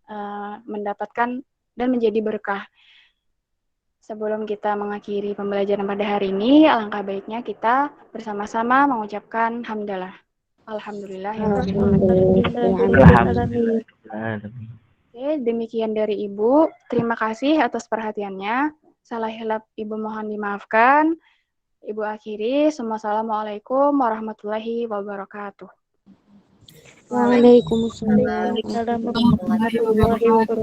S12: mendapatkan dan menjadi berkah. Sebelum kita mengakhiri pembelajaran pada hari ini, alangkah baiknya kita bersama-sama mengucapkan hamdalah. Alhamdulillah. Oke, demikian dari Ibu. Terima kasih atas perhatiannya. Salah hilap Ibu mohon dimaafkan. Ibu akhiri. Assalamualaikum warahmatullahi wabarakatuh.
S13: Waalaikumsalam
S8: warahmatullahi
S13: wabarakatuh.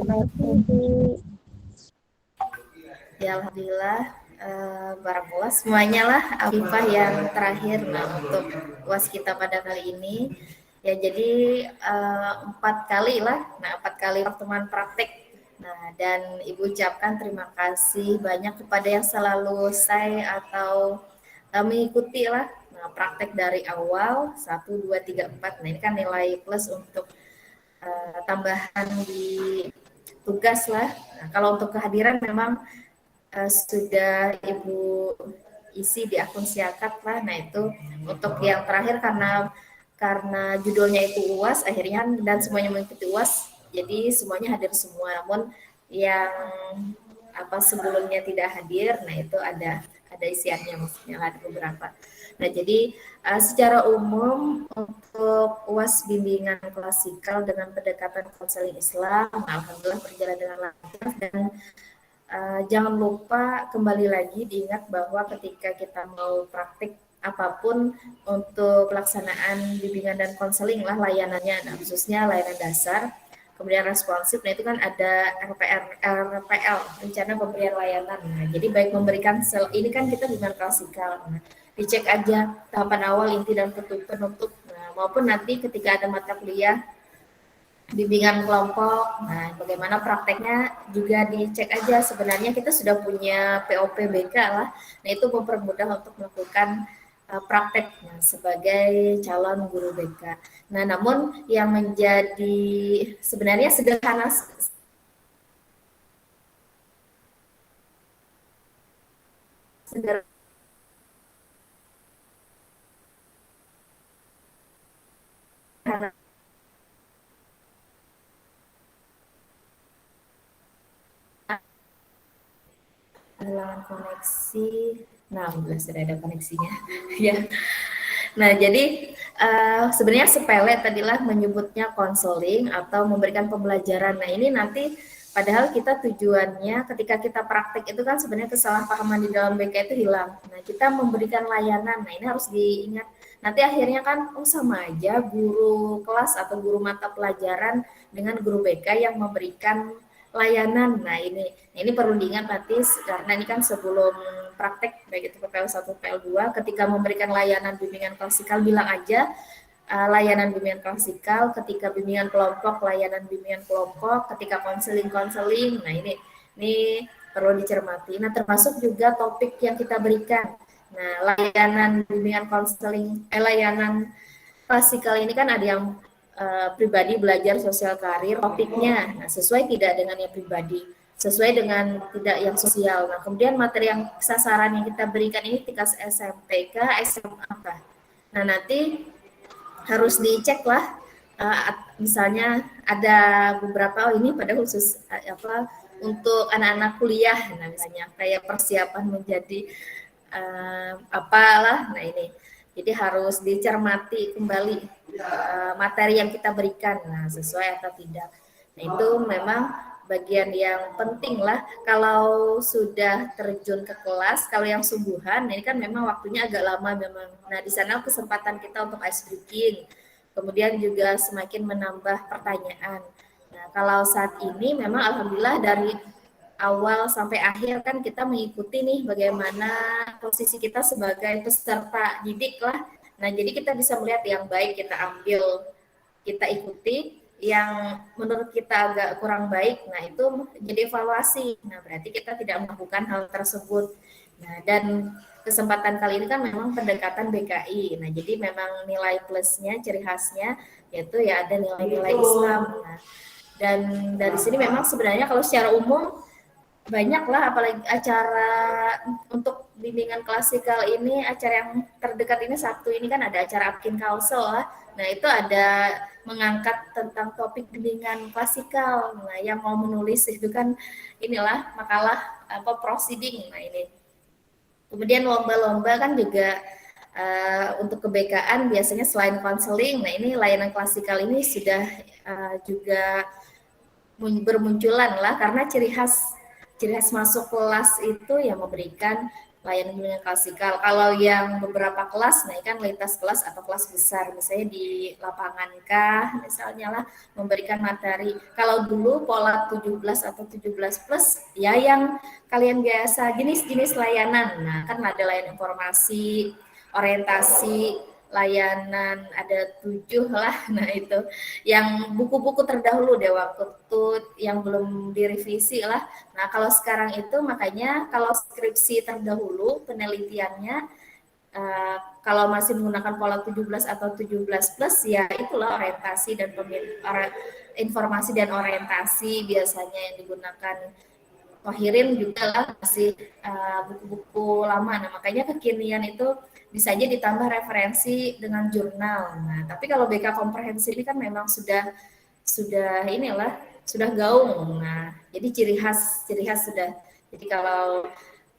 S8: Ya, alhamdulillah, barakallah semuanya lah. Afifah yang terakhir untuk UAS kita pada kali ini. Ya, jadi 4 kali lah, 4 kali pertemuan praktek. Dan Ibu ucapkan terima kasih banyak kepada yang selalu stay atau mengikuti lah praktek dari awal 1, 2, 3, 4. Nah, ini kan nilai plus untuk tambahan di tugas lah. Nah, kalau untuk kehadiran memang sudah Ibu isi di akun Siakat lah. Nah, itu untuk yang terakhir karena judulnya itu UAS akhirnya dan semuanya mengikuti UAS, jadi semuanya hadir semua. Namun yang sebelumnya tidak hadir, nah itu ada isiannya, maksudnya ada beberapa. Nah, jadi secara umum untuk UAS bimbingan klasikal dengan pendekatan konseling Islam, alhamdulillah berjalan dengan lancar. Dan jangan lupa kembali lagi diingat bahwa ketika kita mau praktik apapun untuk pelaksanaan bimbingan dan konseling lah layanannya, khususnya layanan dasar, kemudian responsif, nah itu kan ada RPL, rencana pemberian layanan. Nah, jadi baik memberikan ini kan kita bimbingan klasikal, dicek aja tahapan awal, inti dan penutup, maupun nanti ketika ada mata kuliah bimbingan kelompok, nah bagaimana prakteknya juga dicek aja. Sebenarnya kita sudah punya POPBK lah, nah itu mempermudah untuk melakukan prakteknya sebagai calon guru BK. Nah, namun yang menjadi sebenarnya sederhana kehilangan koneksi. Nah, alhamdulillah sudah ada koneksinya. Ya. Nah, jadi sebenarnya sepele tadilah menyebutnya konseling atau memberikan pembelajaran. Nah, ini nanti padahal kita tujuannya ketika kita praktek itu kan sebenarnya kesalahpahaman di dalam BK itu hilang. Nah, kita memberikan layanan. Nah, ini harus diingat. Nanti akhirnya kan sama aja guru kelas atau guru mata pelajaran dengan guru BK yang memberikan layanan. Nah, ini perlu diingat nanti karena ini kan sebelum praktek baik itu PPL 1, PPL 2, ketika memberikan layanan bimbingan klasikal bilang aja layanan bimbingan klasikal, ketika bimbingan kelompok layanan bimbingan kelompok, ketika konseling. Nah, ini perlu dicermati. Nah, termasuk juga topik yang kita berikan. Nah, layanan bimbingan konseling layanan klasikal ini kan ada yang pribadi belajar sosial karir, topiknya sesuai tidak dengan yang pribadi, sesuai dengan tidak yang sosial. Nah, kemudian materi yang sasaran yang kita berikan ini tingkat SMP ke SMA. Nah, nanti harus dicek lah, misalnya ada beberapa ini pada khusus untuk anak-anak kuliah, nah misalnya kayak persiapan menjadi apalah, nah ini jadi harus dicermati kembali materi yang kita berikan, nah sesuai atau tidak. Nah, itu memang bagian yang penting lah kalau sudah terjun ke kelas. Kalau yang subuhan, ini kan memang waktunya agak lama memang. Nah, di sana kesempatan kita untuk ice breaking, kemudian juga semakin menambah pertanyaan. Nah, kalau saat ini memang alhamdulillah dari awal sampai akhir kan kita mengikuti nih bagaimana posisi kita sebagai peserta didik lah. Nah, jadi kita bisa melihat yang baik kita ambil, kita ikuti, yang menurut kita agak kurang baik, nah itu jadi evaluasi. Nah, berarti kita tidak melakukan hal tersebut. Nah, dan kesempatan kali ini kan memang pendekatan BKI. Nah, jadi memang nilai plusnya, ciri khasnya, yaitu ya ada nilai-nilai Islam. Nah, dan dari sini memang sebenarnya kalau secara umum banyaklah, apalagi acara untuk bimbingan klasikal ini, acara yang terdekat ini Sabtu ini kan ada acara Apkin Council lah. Nah itu ada mengangkat tentang topik bimbingan klasikal. Nah yang mau menulis itu kan inilah makalah proceeding. Nah ini. Kemudian lomba-lomba kan juga untuk kebekaan biasanya selain konseling. Nah ini layanan klasikal ini sudah juga bermunculan lah karena ciri khas masuk kelas itu yang memberikan layanan bimbingan klasikal. Kalau yang beberapa kelas, nah kan lintas kelas atau kelas besar, misalnya di lapangan kah, misalnya lah memberikan materi. Kalau dulu pola 17 atau 17 plus, ya yang kalian biasa jenis-jenis layanan. Nah kan ada layanan informasi, orientasi, layanan ada 7 lah. Nah itu yang buku-buku terdahulu deh waktu itu yang belum direvisi lah. Nah kalau sekarang itu makanya kalau skripsi terdahulu penelitiannya kalau masih menggunakan pola 17 atau 17 plus ya itulah orientasi dan informasi dan orientasi biasanya yang digunakan. Tohirin juga lah masih buku-buku lama. Nah makanya kekinian itu bisa aja ditambah referensi dengan jurnal. Nah, tapi kalau BK komprehensif ini kan memang sudah inilah, sudah gaung. Nah, jadi ciri khas sudah. Jadi kalau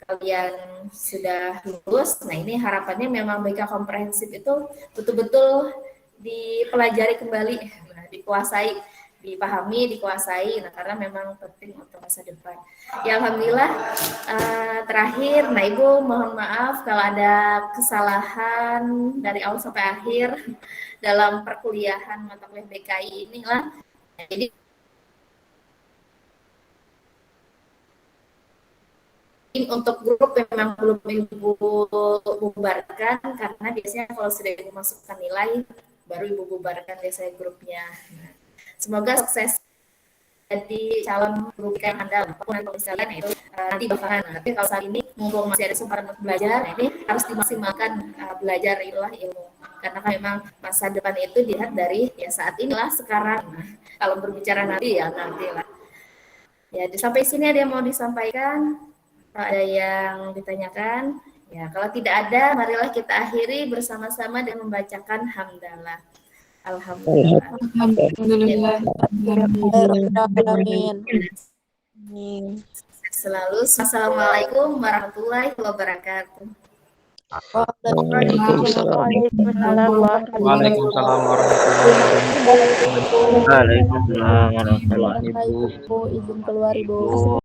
S8: kalian sudah lulus, nah ini harapannya memang BK komprehensif itu betul-betul dipelajari kembali, nah, dikuasai, dipahami, dikuasai. Nah, karena memang penting untuk masa depan. Ya alhamdulillah terakhir, nah Ibu mohon maaf kalau ada kesalahan dari awal sampai akhir dalam perkuliahan mata kuliah BKI ini lah. Jadi untuk grup memang belum Ibu bubarkan karena biasanya kalau sudah Ibu masukkan nilai baru Ibu bubarkan biasanya grupnya. Nah, semoga sukses jadi calon guru yang handal apapun yang misalnya itu nanti belakangan. Tapi kalau saat ini mumpung masih ada kesempatan untuk belajar, ini harus dimaksimalkan belajar itulah ilmu. Karena kan memang masa depan itu dilihat dari ya saat inilah sekarang. Nah, kalau berbicara nanti ya nantilah. Ya sampai sini ada yang mau disampaikan? Kalau ada yang ditanyakan? Ya kalau tidak ada, marilah kita akhiri bersama-sama dengan membacakan hamdalah. Alhamdulillah.
S13: Amin.
S8: Selalu. Assalamualaikum warahmatullahi wabarakatuh.
S2: Waalaikumsalam warahmatullahi wabarakatuh.
S13: Izin keluar Ibu.